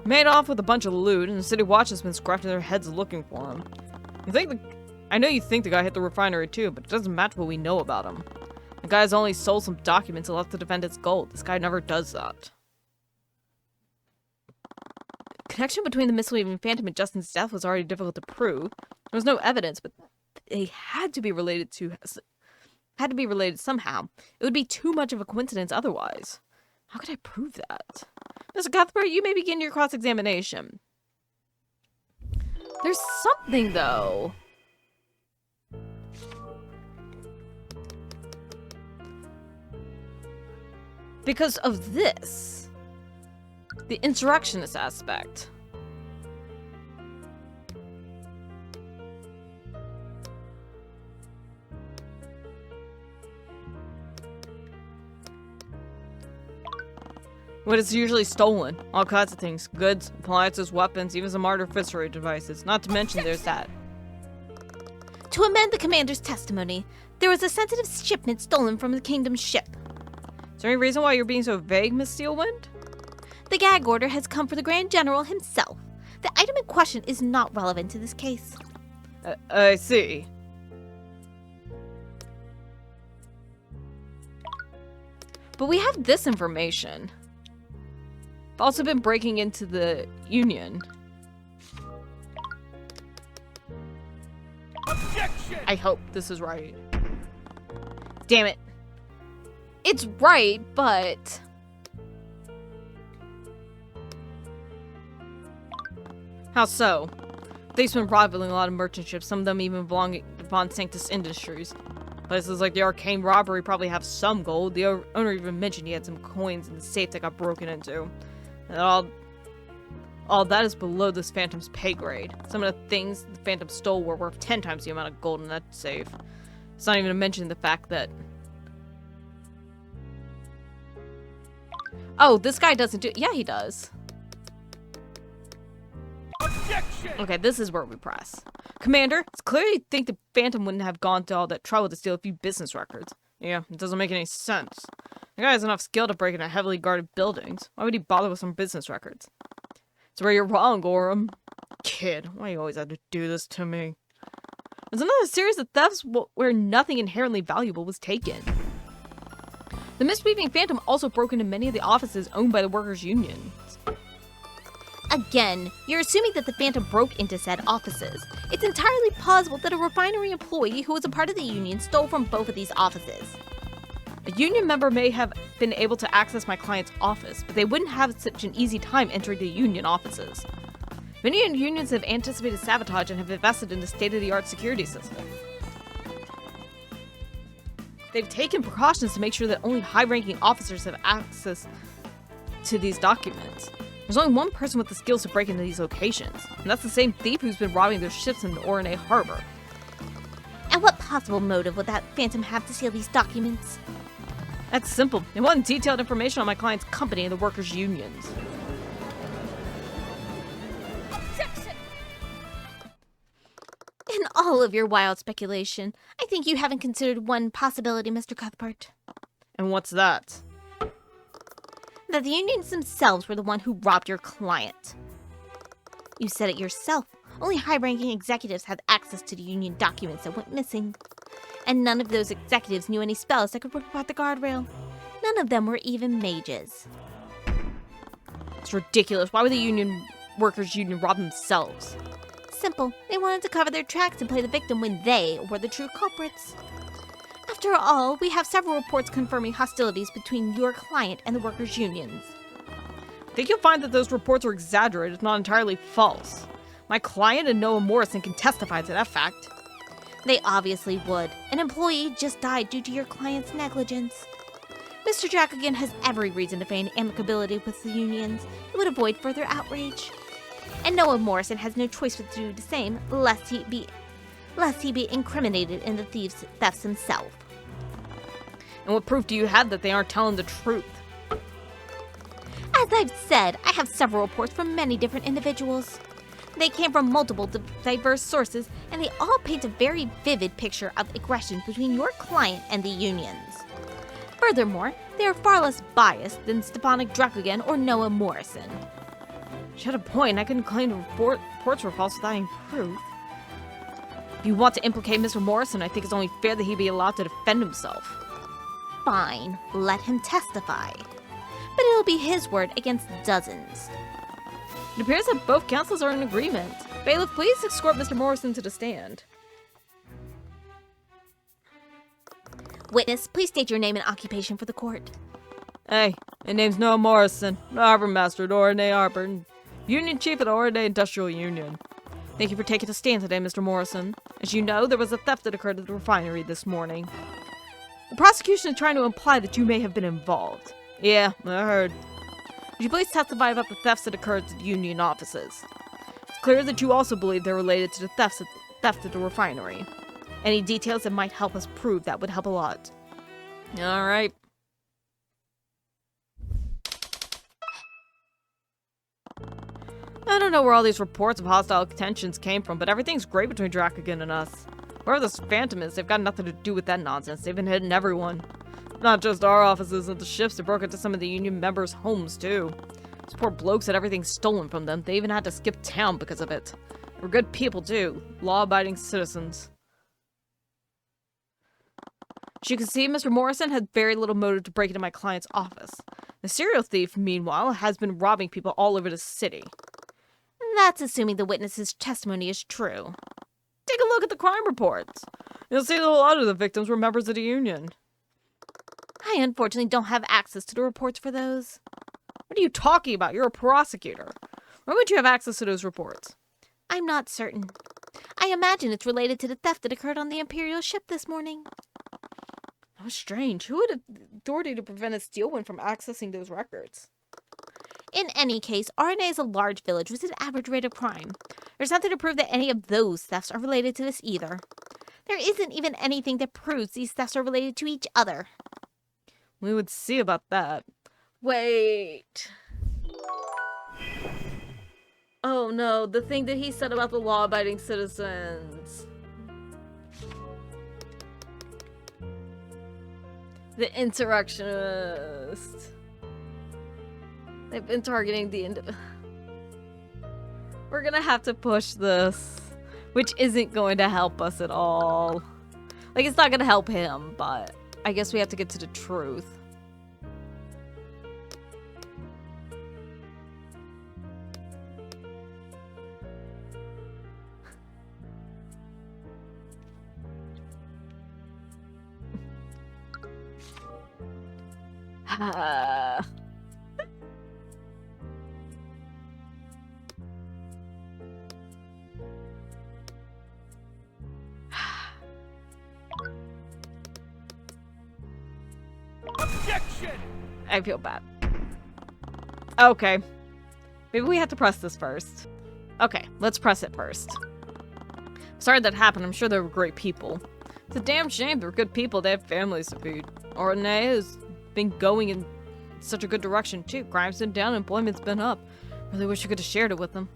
Speaker 1: Made off with a bunch of loot, and the City Watch has been scratching their heads looking for him. I know you think the guy hit the refinery too, but it doesn't match what we know about him. The guy's only sold some documents and left the defendant's gold. This guy never does that. Connection between the misleading phantom and Justin's death was already difficult to prove. There was no evidence, but they had to be related somehow. It would be too much of a coincidence otherwise. How could I prove that? Mr. Cuthbert, you may begin your cross-examination. There's something, though. Because of this. The insurrectionist aspect. What is usually stolen? All kinds of things. Goods, appliances, weapons, even some artificial devices. Not to mention there's that.
Speaker 2: To amend the commander's testimony, there was a sensitive shipment stolen from the kingdom's ship.
Speaker 1: Is there any reason why you're being so vague, Miss Steelwind?
Speaker 2: The gag order has come for the Grand General himself. The item in question is not relevant to this case.
Speaker 1: I see. But we have this information. I've also been breaking into the Union. Objection! I hope this is right. Damn it. It's right, but... How so? They've been rivaling a lot of merchant ships, some of them even belonging to Von Sanctus Industries. Places like the Arcane robbery probably have some gold. The owner even mentioned he had some coins in the safe that got broken into. And All that is below this Phantom's pay grade. Some of the things the Phantom stole were worth 10 times the amount of gold in that safe. It's not even to mention the fact that... Oh, this guy doesn't do... Yeah, he does.
Speaker 3: Objection!
Speaker 1: Okay, this is where we press. Commander, it's clear you think the Phantom wouldn't have gone to all that trouble to steal a few business records. Yeah, it doesn't make any sense. The guy has enough skill to break into heavily guarded buildings. Why would he bother with some business records? It's where you're wrong, Gorham. Kid, why you always have to do this to me? There's another series of thefts where nothing inherently valuable was taken. The misbehaving Phantom also broke into many of the offices owned by the workers' unions.
Speaker 2: Again, you're assuming that the Phantom broke into said offices. It's entirely plausible that a refinery employee who was a part of the union stole from both of these offices.
Speaker 1: A union member may have been able to access my client's office, but they wouldn't have such an easy time entering the union offices. Many unions have anticipated sabotage and have invested in a state-of-the-art security system. They've taken precautions to make sure that only high-ranking officers have access to these documents. There's only one person with the skills to break into these locations, and that's the same thief who's been robbing their ships in the Orane Harbor.
Speaker 2: And what possible motive would that Phantom have to steal these documents?
Speaker 1: That's simple. They want detailed information on my client's company and the workers' unions.
Speaker 3: Objection!
Speaker 2: In all of your wild speculation, I think you haven't considered one possibility, Mr. Cuthbert.
Speaker 1: And what's that?
Speaker 2: That the unions themselves were the one who robbed your client. You said it yourself. Only high-ranking executives had access to the union documents that went missing. And none of those executives knew any spells that could rip apart the guardrail. None of them were even mages.
Speaker 1: It's ridiculous. Why would the workers' union rob themselves?
Speaker 2: Simple. They wanted to cover their tracks and play the victim when they were the true culprits. After all, we have several reports confirming hostilities between your client and the workers' unions.
Speaker 1: I think you'll find that those reports are exaggerated, if not entirely false. My client and Noah Morrison can testify to that fact.
Speaker 2: They obviously would. An employee just died due to your client's negligence. Mr. Dracogan has every reason to feign amicability with the unions. It would avoid further outrage. And Noah Morrison has no choice but to do the same, lest he be incriminated in the thefts himself.
Speaker 1: And what proof do you have that they aren't telling the truth?
Speaker 2: As I've said, I have several reports from many different individuals. They came from multiple diverse sources, and they all paint a very vivid picture of aggression between your client and the unions. Furthermore, they are far less biased than Stepanik Dracogan or Noah Morrison.
Speaker 1: She had a point. I couldn't claim the reports were false without any proof. If you want to implicate Mr. Morrison, I think it's only fair that he be allowed to defend himself.
Speaker 2: Fine, let him testify. But it'll be his word against dozens.
Speaker 1: It appears that both counsels are in agreement. Bailiff, please escort Mr. Morrison to the stand.
Speaker 2: Witness, please state your name and occupation for the court.
Speaker 1: Hey, my name's Noah Morrison, Harbor Master at Orane Harbor, Union Chief at Orane Industrial Union. Thank you for taking a stand today, Mr. Morrison. As you know, there was a theft that occurred at the refinery this morning. The prosecution is trying to imply that you may have been involved. Yeah, I heard. Would you please testify about the thefts that occurred at the union offices? It's clear that you also believe they're related to the theft at the refinery. Any details that might help us prove that would help a lot. Alright. I don't know where all these reports of hostile tensions came from, but everything's great between Dracogan and us. Wherever this Phantom is, they've got nothing to do with that nonsense. They've been hitting everyone. Not just our offices and the ships, they broke into some of the union members' homes, too. Those poor blokes had everything stolen from them. They even had to skip town because of it. They were good people, too. Law-abiding citizens. As you can see, Mr. Morrison had very little motive to break into my client's office. The serial thief, meanwhile, has been robbing people all over the city.
Speaker 2: That's assuming the witness's testimony is true.
Speaker 1: Take a look at the crime reports. You'll see that a lot of the victims were members of the union.
Speaker 2: I unfortunately don't have access to the reports for those.
Speaker 1: What are you talking about? You're a prosecutor. Why would you have access to those reports?
Speaker 2: I'm not certain. I imagine it's related to the theft that occurred on the Imperial ship this morning.
Speaker 1: How strange. Who had authority to prevent a steelwind from accessing those records?
Speaker 2: In any case, RNA is a large village with an average rate of crime. There's nothing to prove that any of those thefts are related to this either. There isn't even anything that proves these thefts are related to each other.
Speaker 1: We would see about that. Wait. Oh no, the thing that he said about the law-abiding citizens. The insurrectionists. They've been targeting the We're gonna have to push this, which isn't going to help us at all. Like, it's not gonna help him, but I guess we have to get to the truth.
Speaker 3: Objection!
Speaker 1: I feel bad. Okay. Maybe we have to press this first. Okay, let's press it first. Sorry that happened. I'm sure they were great people. It's a damn shame. They're good people. They have families to feed. Arcane has been going in such a good direction, too. Crime's been down, employment's been up. Really wish you could have shared it with them.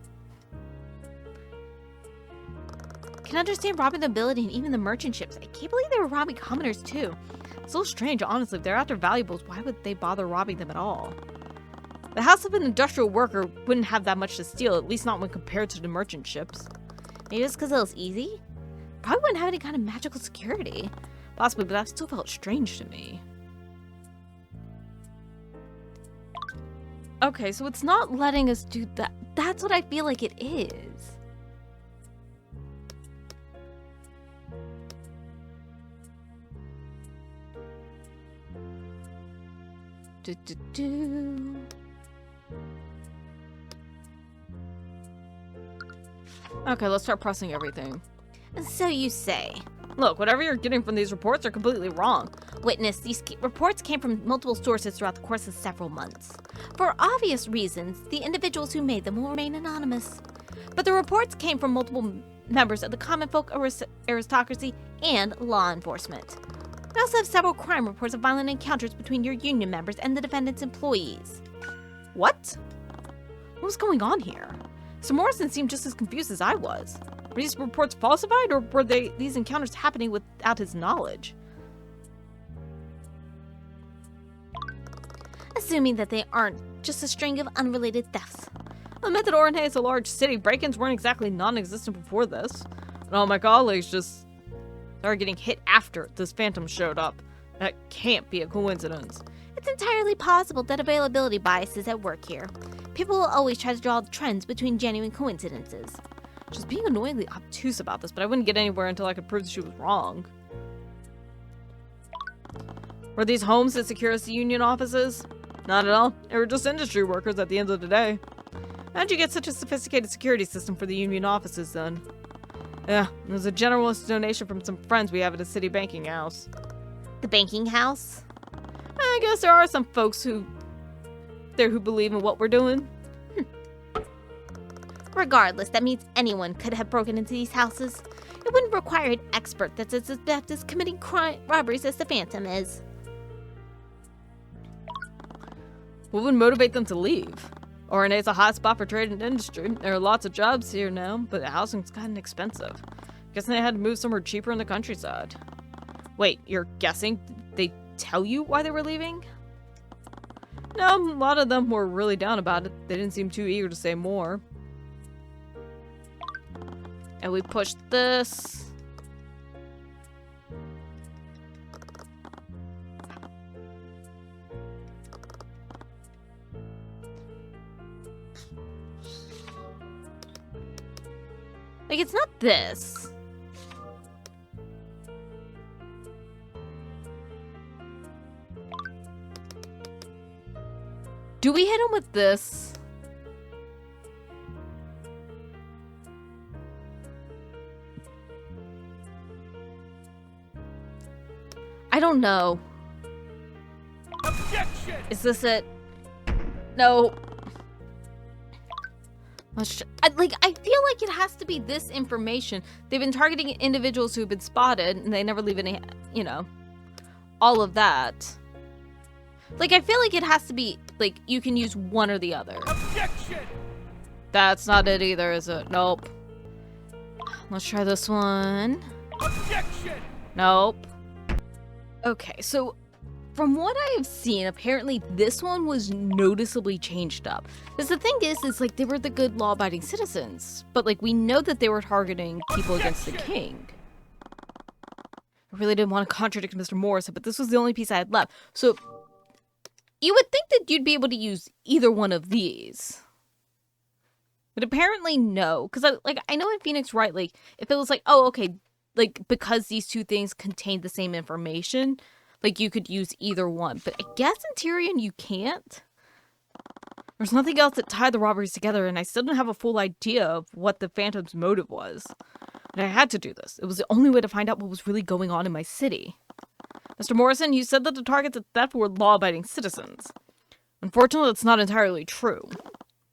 Speaker 2: Can understand robbing the ability and even the merchant ships. I can't believe they were robbing commoners, too.
Speaker 1: It's so strange, honestly. If they're after valuables, why would they bother robbing them at all? The house of an industrial worker wouldn't have that much to steal, at least not when compared to the merchant ships.
Speaker 2: Maybe it's because it was easy? Probably wouldn't have any kind of magical security.
Speaker 1: Possibly, but that still felt strange to me. Okay, so it's not letting us do that.
Speaker 2: That's what I feel like it is.
Speaker 1: Okay, let's start pressing everything.
Speaker 2: So you say.
Speaker 1: Look, whatever you're getting from these reports are completely wrong.
Speaker 2: Witness, these reports came from multiple sources throughout the course of several months. For obvious reasons, the individuals who made them will remain anonymous. But the reports came from multiple members of the common folk aristocracy and law enforcement. We also have several crime reports of violent encounters between your union members and the defendant's employees.
Speaker 1: What? What was going on here? Sir Morrison seemed just as confused as I was. Were these reports falsified, or were these encounters happening without his knowledge?
Speaker 2: Assuming that they aren't just a string of unrelated thefts.
Speaker 1: I meant that Arcane is a large city. Break-ins weren't exactly non-existent before this. And all my colleagues just started getting hit after this phantom showed up. That can't be a coincidence.
Speaker 2: It's entirely possible that availability bias is at work here. People will always try to draw trends between genuine coincidences.
Speaker 1: Just being annoyingly obtuse about this, but I wouldn't get anywhere until I could prove that she was wrong. Were these homes that security union offices? Not at all. They were just industry workers at the end of the day. How'd you get such a sophisticated security system for the union offices then? Yeah, it was a generous donation from some friends we have at a city banking house.
Speaker 2: The banking house?
Speaker 1: I guess there are some folks who believe in what we're doing.
Speaker 2: Regardless, that means anyone could have broken into these houses. It wouldn't require an expert that's as adept as committing robberies as the Phantom is.
Speaker 1: What would motivate them to leave? Orana's a hot spot for trade and industry. There are lots of jobs here now, but the housing's gotten expensive. Guessing they had to move somewhere cheaper in the countryside. Wait, you're guessing they tell you why they were leaving? No, a lot of them were really down about it. They didn't seem too eager to say more. And we pushed this.
Speaker 2: Like, it's not this.
Speaker 1: Do we hit him with this? I don't know.
Speaker 3: Objection!
Speaker 1: Is this it? No.
Speaker 2: I feel like it has to be this information. They've been targeting individuals who've been spotted, and they never leave any, all of that. Like, I feel like it has to be, like, you can use one or the other.
Speaker 3: Objection!
Speaker 1: That's not it either, is it? Nope.
Speaker 2: Let's try this one.
Speaker 3: Objection!
Speaker 1: Nope.
Speaker 2: Okay, so from what I have seen, apparently this one was noticeably changed up. Because the thing is like, they were the good law-abiding citizens. But, like, we know that they were targeting people against the king. I really didn't want to contradict Mr. Morrison, but this was the only piece I had left. So, you would think that you'd be able to use either one of these. But apparently no. Because, I know in Phoenix Wright, like, if it was like, oh, okay, like, because these two things contain the same information, like, you could use either one. But I guess in Tyrion you can't. There's nothing else that tied the robberies together, and I still don't have a full idea of what the Phantom's motive was. But I had to do this. It was the only way to find out what was really going on in my city. Mr. Morrison, you said that the targets of theft were law-abiding citizens. Unfortunately, that's not entirely true.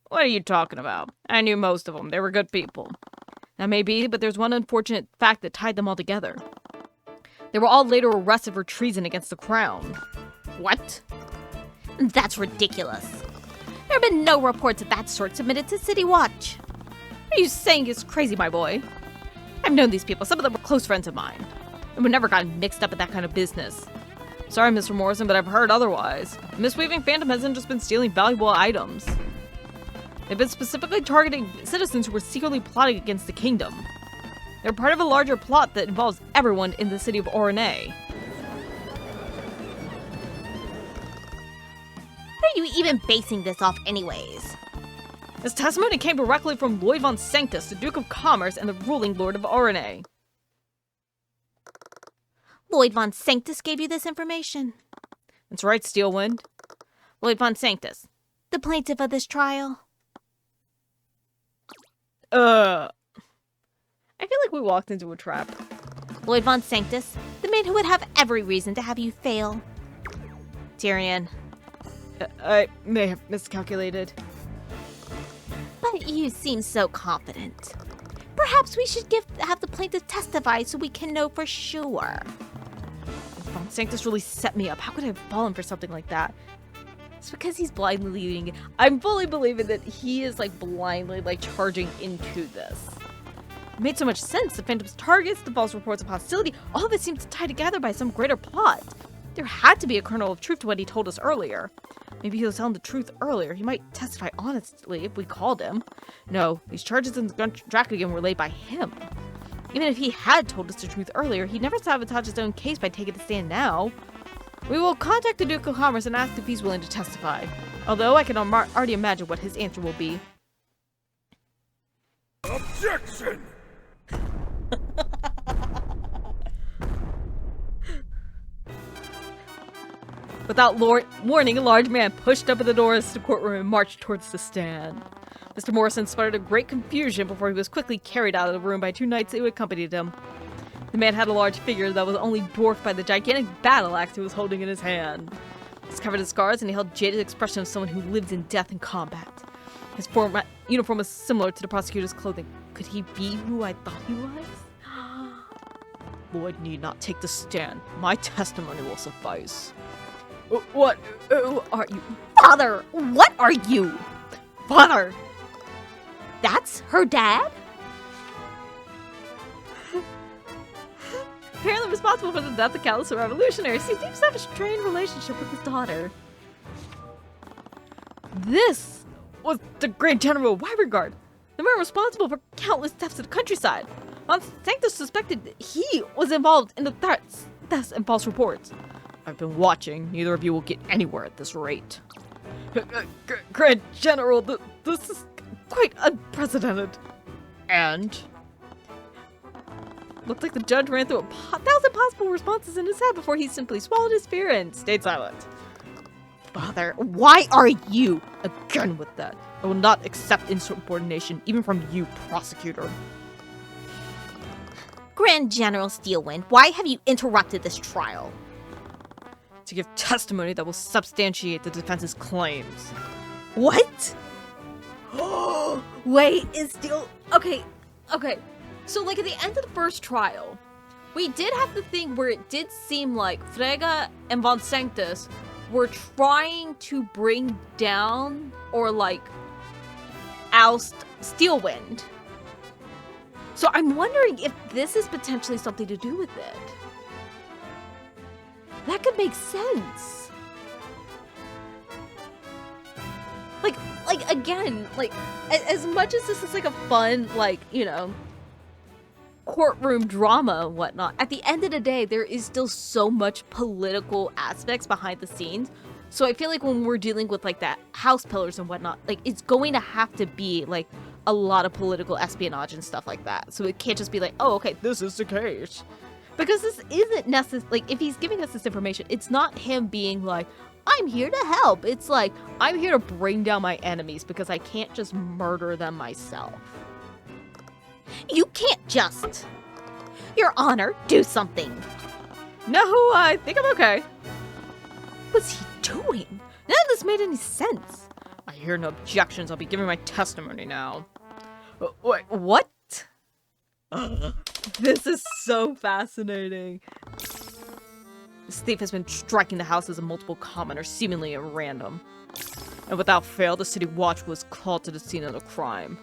Speaker 2: What are you talking about? I knew most of them. They were good people. That may be, but there's one unfortunate fact that tied them all together. They were all later arrested for treason against the crown. What? That's ridiculous. There have been no reports of that sort submitted to City Watch.
Speaker 1: What are you saying is crazy, my boy?
Speaker 2: I've known these people. Some of them were close friends of mine.
Speaker 1: And we never got mixed up in that kind of business. Sorry, Mr. Morrison, but I've heard otherwise. The misweaving Phantom hasn't just been stealing valuable items. They've been specifically targeting citizens who were secretly plotting against the kingdom. They're part of a larger plot that involves everyone in the city of Arcane.
Speaker 2: What are you even basing this off anyways?
Speaker 1: This testimony came directly from Lloyd von Sanctus, the Duke of Commerce and the ruling Lord of Arcane.
Speaker 2: Lloyd von Sanctus gave you this information?
Speaker 1: That's right, Steelwind.
Speaker 2: Lloyd von Sanctus, the plaintiff of this trial.
Speaker 1: I feel like we walked into a trap.
Speaker 2: Lloyd von Sanctus, the man who would have every reason to have you fail. Tyrion.
Speaker 1: I may have miscalculated.
Speaker 2: But you seem so confident. Perhaps we should have the plaintiff testify so we can know for sure.
Speaker 1: Von Sanctus really set me up. How could I have fallen for something like that?
Speaker 2: It's because he's blindly leading.
Speaker 1: I'm fully believing that he is blindly charging into this. It made so much sense. The Phantom's targets, the false reports of hostility, all of it seems to tie together by some greater plot. There had to be a kernel of truth to what he told us earlier. Maybe he was telling the truth earlier. He might testify honestly if we called him. No, these charges in Dracogen were laid by him. Even if he had told us the truth earlier, he'd never sabotage his own case by taking the stand now. We will contact the Duke of Commerce and ask if he's willing to testify. Although I can already imagine what his answer will be.
Speaker 3: Objection!
Speaker 1: Without warning, a large man pushed up at the doors to the courtroom and marched towards the stand. Mr. Morrison sputtered a great confusion before he was quickly carried out of the room by two knights who accompanied him. The man had a large figure that was only dwarfed by the gigantic battle axe he was holding in his hand. He was covered in scars and he held the jaded expression of someone who lives in death and combat. His uniform was similar to the prosecutor's clothing. Could he be who I thought he was? Lloyd need not take the stand. My testimony will suffice. What? Who are you?
Speaker 2: Father! What are you?
Speaker 1: Father!
Speaker 2: That's her dad?
Speaker 1: Apparently responsible for the death of countless revolutionaries, he seems to have a strained relationship with his daughter. This was the Great General Wyverguard, the man responsible for countless deaths in the countryside. Von Sanctus suspected that he was involved in the threats, deaths, and false reports. I've been watching. Neither of you will get anywhere at this rate. Grand General, this is quite unprecedented. And? Looked like the judge ran through 1,000 possible responses in his head before he simply swallowed his fear and stayed silent.
Speaker 2: Father, why are you?
Speaker 1: Again with that. I will not accept insubordination, even from you, prosecutor.
Speaker 2: Grand General Steelwind, why have you interrupted this trial?
Speaker 1: To give testimony that will substantiate the defense's claims.
Speaker 2: What? Wait, is still okay. So like at the end of the first trial, we did have the thing where it did seem like Frega and Von Sanctus were trying to bring down or like oust Steelwind. So I'm wondering if this is potentially something to do with it. That could make sense. Like again, like as much as this is like a fun, like, you know, courtroom drama and whatnot, at the end of the day, there is still so much political aspects behind the scenes. So I feel like when we're dealing with like that house pillars and whatnot, like it's going to have to be like a lot of political espionage and stuff like that. So it can't just be like, oh, okay, this is the case. Because this isn't necessary. Like, if he's giving us this information, it's not him being like, I'm here to help. It's like, I'm here to bring down my enemies because I can't just murder them myself. You can't just. Your Honor, do something.
Speaker 1: No, I think I'm okay.
Speaker 2: What's he doing? None of this made any sense.
Speaker 1: I hear no objections. I'll be giving my testimony now. Wait, what? This is so fascinating. This thief has been striking the houses of multiple commoners, seemingly at random. And without fail, the city watch was called to the scene of the crime.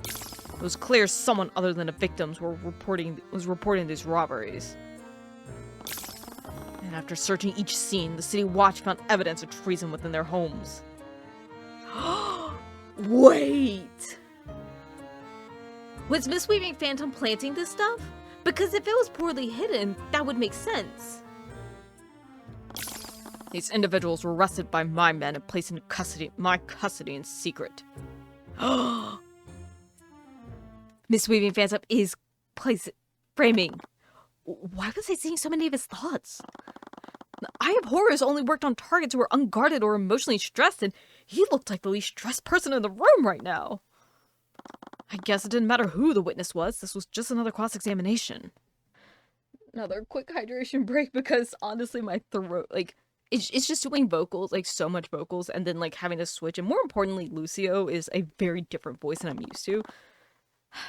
Speaker 1: It was clear someone other than the victims was reporting these robberies. And after searching each scene, the city watch found evidence of treason within their homes.
Speaker 2: Wait! Was Mistweaving Phantom planting this stuff? Because if it was poorly hidden, that would make sense.
Speaker 1: These individuals were arrested by my men and placed in my custody in secret.
Speaker 2: Mistweaving Phantom is framing. Why was I seeing so many of his thoughts?
Speaker 1: The Eye of Horrors only worked on targets who were unguarded or emotionally stressed, and he looked like the least stressed person in the room right now. I guess it didn't matter who the witness was. This was just another cross-examination. Another quick hydration break because honestly my throat, like, it's just doing vocals, like so much vocals, and then like having to switch. And more importantly, Lucio is a very different voice than I'm used to.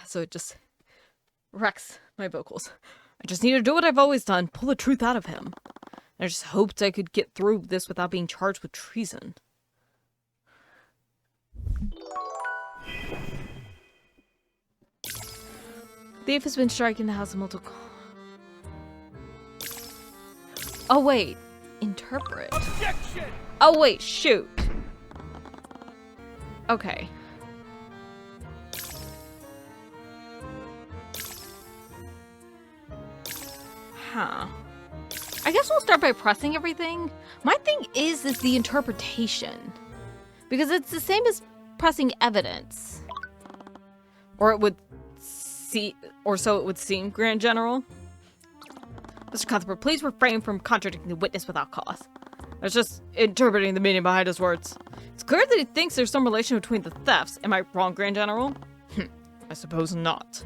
Speaker 1: So it just wrecks my vocals. I just need to do what I've always done, pull the truth out of him. I just hoped I could get through this without being charged with treason. Thief has been striking the house of multiple... Oh wait, interpret.
Speaker 3: Objection!
Speaker 1: Oh wait, shoot. Okay. Huh. I guess we'll start by pressing everything. My thing is the interpretation. Because it's the same as pressing evidence. Or it would so it would seem, Grand General. Mr. Cuthbert, please refrain from contradicting the witness without cause. I was just interpreting the meaning behind his words. It's clear that he thinks there's some relation between the thefts. Am I wrong, Grand General? I suppose not.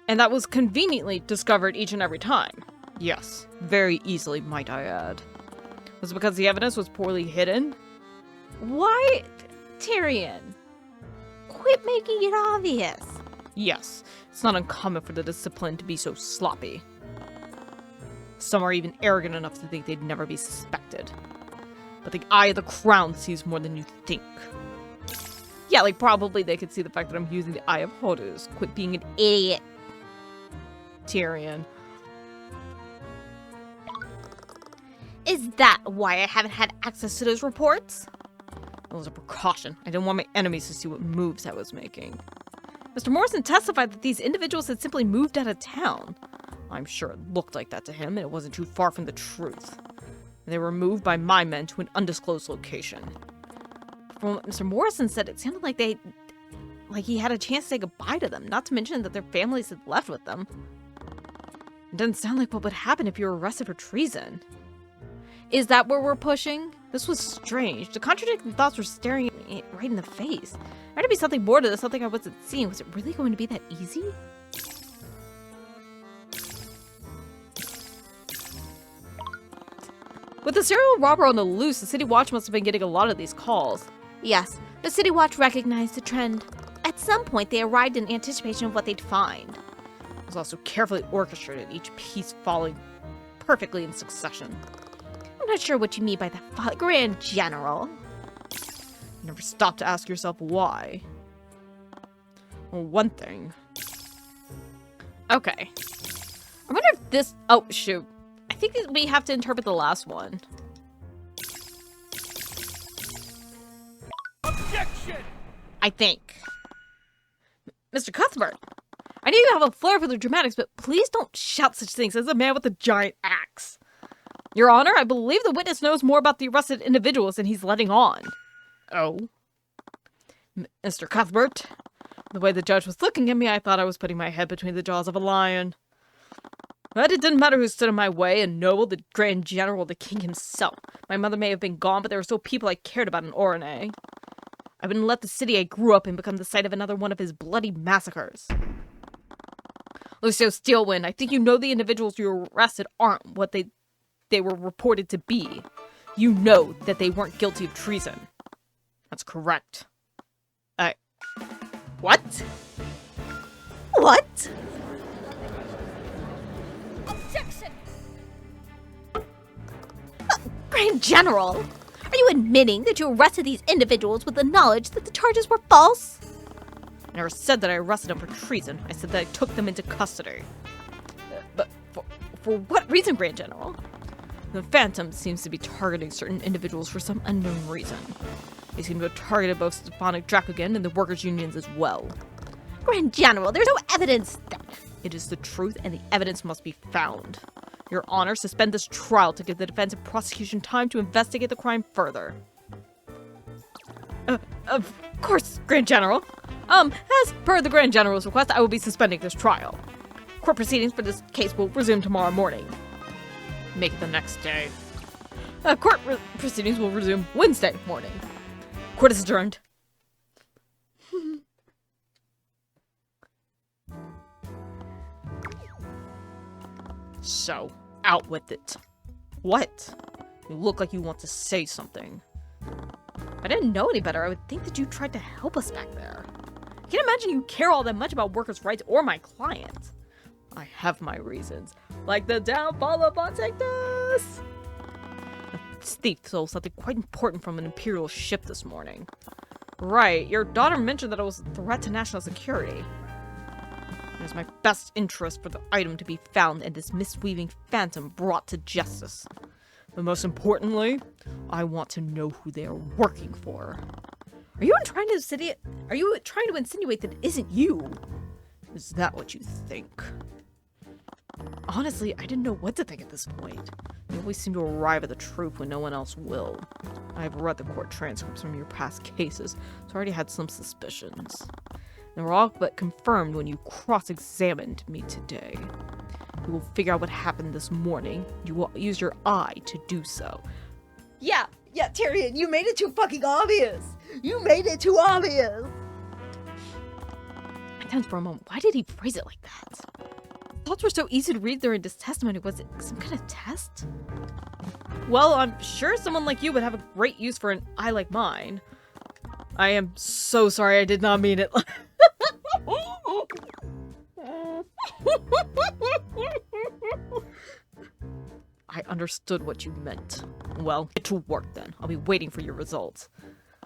Speaker 1: And that was conveniently discovered each and every time. Yes, very easily, might I add. Was it because the evidence was poorly hidden?
Speaker 2: Why, Tyrion? Quit making it obvious.
Speaker 1: Yes, it's not uncommon for the discipline to be so sloppy. Some are even arrogant enough to think they'd never be suspected. But the eye of the crown sees more than you think. Yeah, like probably they could see the fact that I'm using the Eye of Horus. Quit being an idiot, Tyrion.
Speaker 2: Is that why I haven't had access to those reports?
Speaker 1: It was a precaution. I didn't want my enemies to see what moves I was making. Mr. Morrison testified that these individuals had simply moved out of town. I'm sure it looked like that to him, and it wasn't too far from the truth. They were moved by my men to an undisclosed location. From what Mr. Morrison said, it sounded like he had a chance to say goodbye to them, not to mention that their families had left with them. It doesn't sound like what would happen if you were arrested for treason. Is that where we're pushing? This was strange. The contradicting thoughts were staring at me right in the face. There had to be something more to this, something I wasn't seeing. Was it really going to be that easy? With the serial robber on the loose, the City Watch must have been getting a lot of these calls.
Speaker 2: Yes, the City Watch recognized the trend. At some point, they arrived in anticipation of what they'd find.
Speaker 1: It was also carefully orchestrated, each piece falling perfectly in succession.
Speaker 2: I'm not sure what you mean by the Grand General.
Speaker 1: You never stop to ask yourself why. Well, one thing. Okay. I wonder if this... Oh, shoot. I think that we have to interpret the last one.
Speaker 3: Objection!
Speaker 1: I think. Mr. Cuthbert, I know you have a flair for the dramatics, but please don't shout such things as a man with a giant axe. Your Honor, I believe the witness knows more about the arrested individuals than he's letting on. Oh? Mr. Cuthbert, the way the judge was looking at me, I thought I was putting my head between the jaws of a lion. But it didn't matter who stood in my way, a noble, the Grand General, the King himself. My mother may have been gone, but there were still people I cared about in Orane. I wouldn't let the city I grew up in become the site of another one of his bloody massacres. Lucio Steelwind, I think you know the individuals you arrested aren't what they were reported to be. You know that they weren't guilty of treason. That's correct. What?
Speaker 2: What?
Speaker 3: Objection!
Speaker 2: Grand General, are you admitting that you arrested these individuals with the knowledge that the charges were false?
Speaker 1: I never said that I arrested them for treason. I said that I took them into custody. But for what reason, Grand General? The Phantom seems to be targeting certain individuals for some unknown reason. They seem to have targeted both Stefanik Dracogan and the workers' unions as well.
Speaker 2: Grand General, there's no evidence that...
Speaker 1: It is the truth, and the evidence must be found. Your Honor, suspend this trial to give the defense and prosecution time to investigate the crime further. Of course, Grand General. As per the Grand General's request, I will be suspending this trial. Court proceedings for this case will resume tomorrow morning. Make it the next day. Court proceedings will resume Wednesday morning. Court is adjourned. So, out with it. What? You look like you want to say something. If I didn't know any better, I would think that you tried to help us back there. I can't imagine you care all that much about workers' rights or my client. I have my reasons. Like the downfall of Fontainebleau. This thief stole something quite important from an Imperial ship this morning. Right, your daughter mentioned that it was a threat to national security. It is my best interest for the item to be found and this misweaving phantom brought to justice. But most importantly, I want to know who they are working for. Are you trying to insinuate that it isn't you? Is that what you think? Honestly, I didn't know what to think at this point. You always seem to arrive at the truth when no one else will. I've read the court transcripts from your past cases, so I already had some suspicions. They were all but confirmed when you cross-examined me today. You will figure out what happened this morning. You will use your eye to do so.
Speaker 2: Yeah, Tyrion, you made it too fucking obvious. You made it too obvious.
Speaker 1: I tensed for a moment. Why did he phrase it like that? Thoughts were so easy to read during this testimony. Was it some kind of test? Well, I'm sure someone like you would have a great use for an eye like mine. I am so sorry, I did not mean it. I understood what you meant. Well, get to work then. I'll be waiting for your results.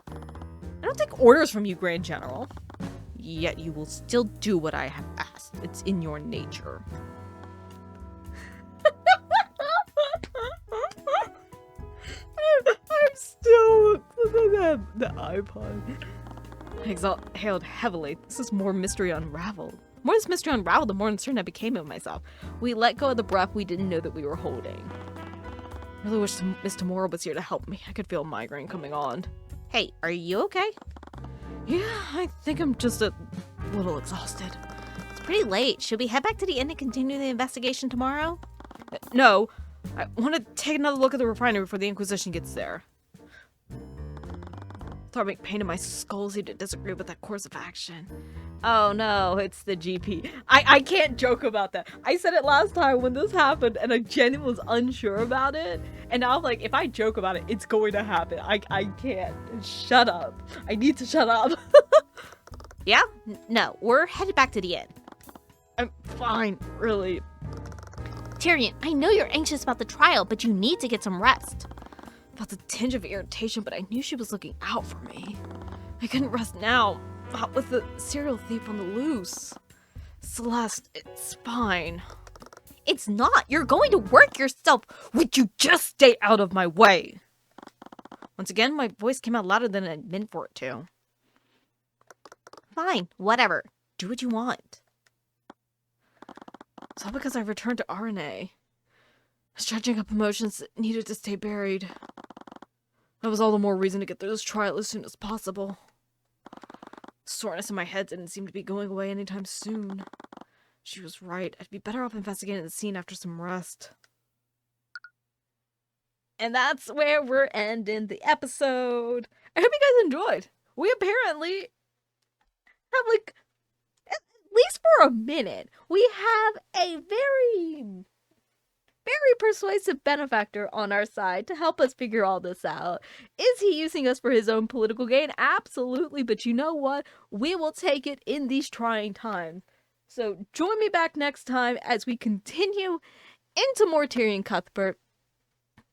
Speaker 1: I don't take orders from you, Grand General. Yet you will still do what I have asked. It's in your nature. I'm still the iPod. I exhaled heavily. This is more mystery unraveled. The more this mystery unraveled, the more uncertain I became of myself. We let go of the breath we didn't know that we were holding. I really wish Miss Tamora was here to help me. I could feel a migraine coming on.
Speaker 2: Hey, are you okay?
Speaker 1: Yeah, I think I'm just a little exhausted.
Speaker 2: It's pretty late. Should we head back to the inn and continue the investigation tomorrow?
Speaker 1: No. I want to take another look at the refinery before the Inquisition gets there. throwing pain in my skull seemed to disagree with that course of action. Oh no, it's the GP. I can't joke about that. I said it last time when this happened and I genuinely was unsure about it. And now I'm like, if I joke about it, it's going to happen. I can't. Shut up. I need to shut up.
Speaker 2: Yeah? No, we're headed back to the inn.
Speaker 1: I'm fine, really.
Speaker 2: Tyrion, I know you're anxious about the trial, but you need to get some rest.
Speaker 1: Felt a tinge of irritation, but I knew she was looking out for me. I couldn't rest now, not with the serial thief on the loose. Celeste, it's fine.
Speaker 2: It's not. You're going to work yourself.
Speaker 1: Would you just stay out of my way? Once again, my voice came out louder than I meant for it to.
Speaker 2: Fine, whatever. Do what you want.
Speaker 1: It's all because I returned to RNA. Stretching up emotions that needed to stay buried. That was all the more reason to get through this trial as soon as possible. Soreness in my head didn't seem to be going away anytime soon. She was right. I'd be better off investigating the scene after some rest. And that's where we're ending the episode. I hope you guys enjoyed. We apparently have, like, at least for a minute, we have a very persuasive benefactor on our side to help us figure all this out. Is he using us for his own political gain? Absolutely, but you know what? We will take it in these trying times. So join me back next time as we continue into more Tyrion Cuthbert,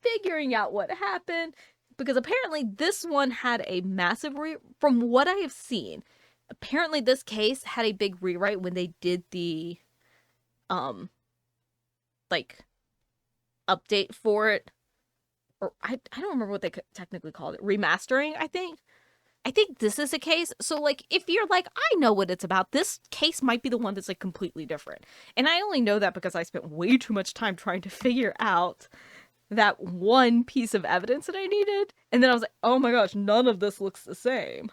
Speaker 1: figuring out what happened, because apparently this one had a massive from what I have seen, apparently this case had a big rewrite when they did the like update for it, or I don't remember what they technically called it, remastering. I think this is a case. So like, if you're like, I know what it's about, this case might be the one that's like completely different. And I only know that because I spent way too much time trying to figure out that one piece of evidence that I needed, and then I was like, oh my gosh, none of this looks the same.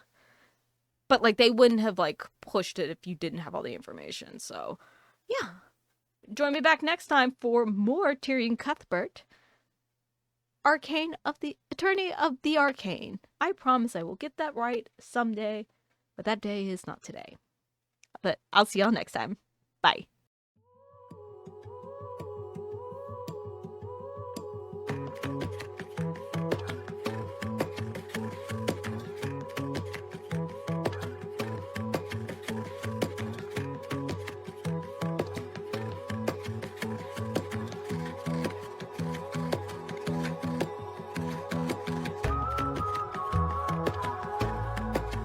Speaker 1: But like, they wouldn't have like pushed it if you didn't have all the information. So yeah, join me back next time for more Tyrion Cuthbert, Arcane of the Attorney of the Arcane. I promise I will get that right someday, but that day is not today. But I'll see y'all next time. Bye.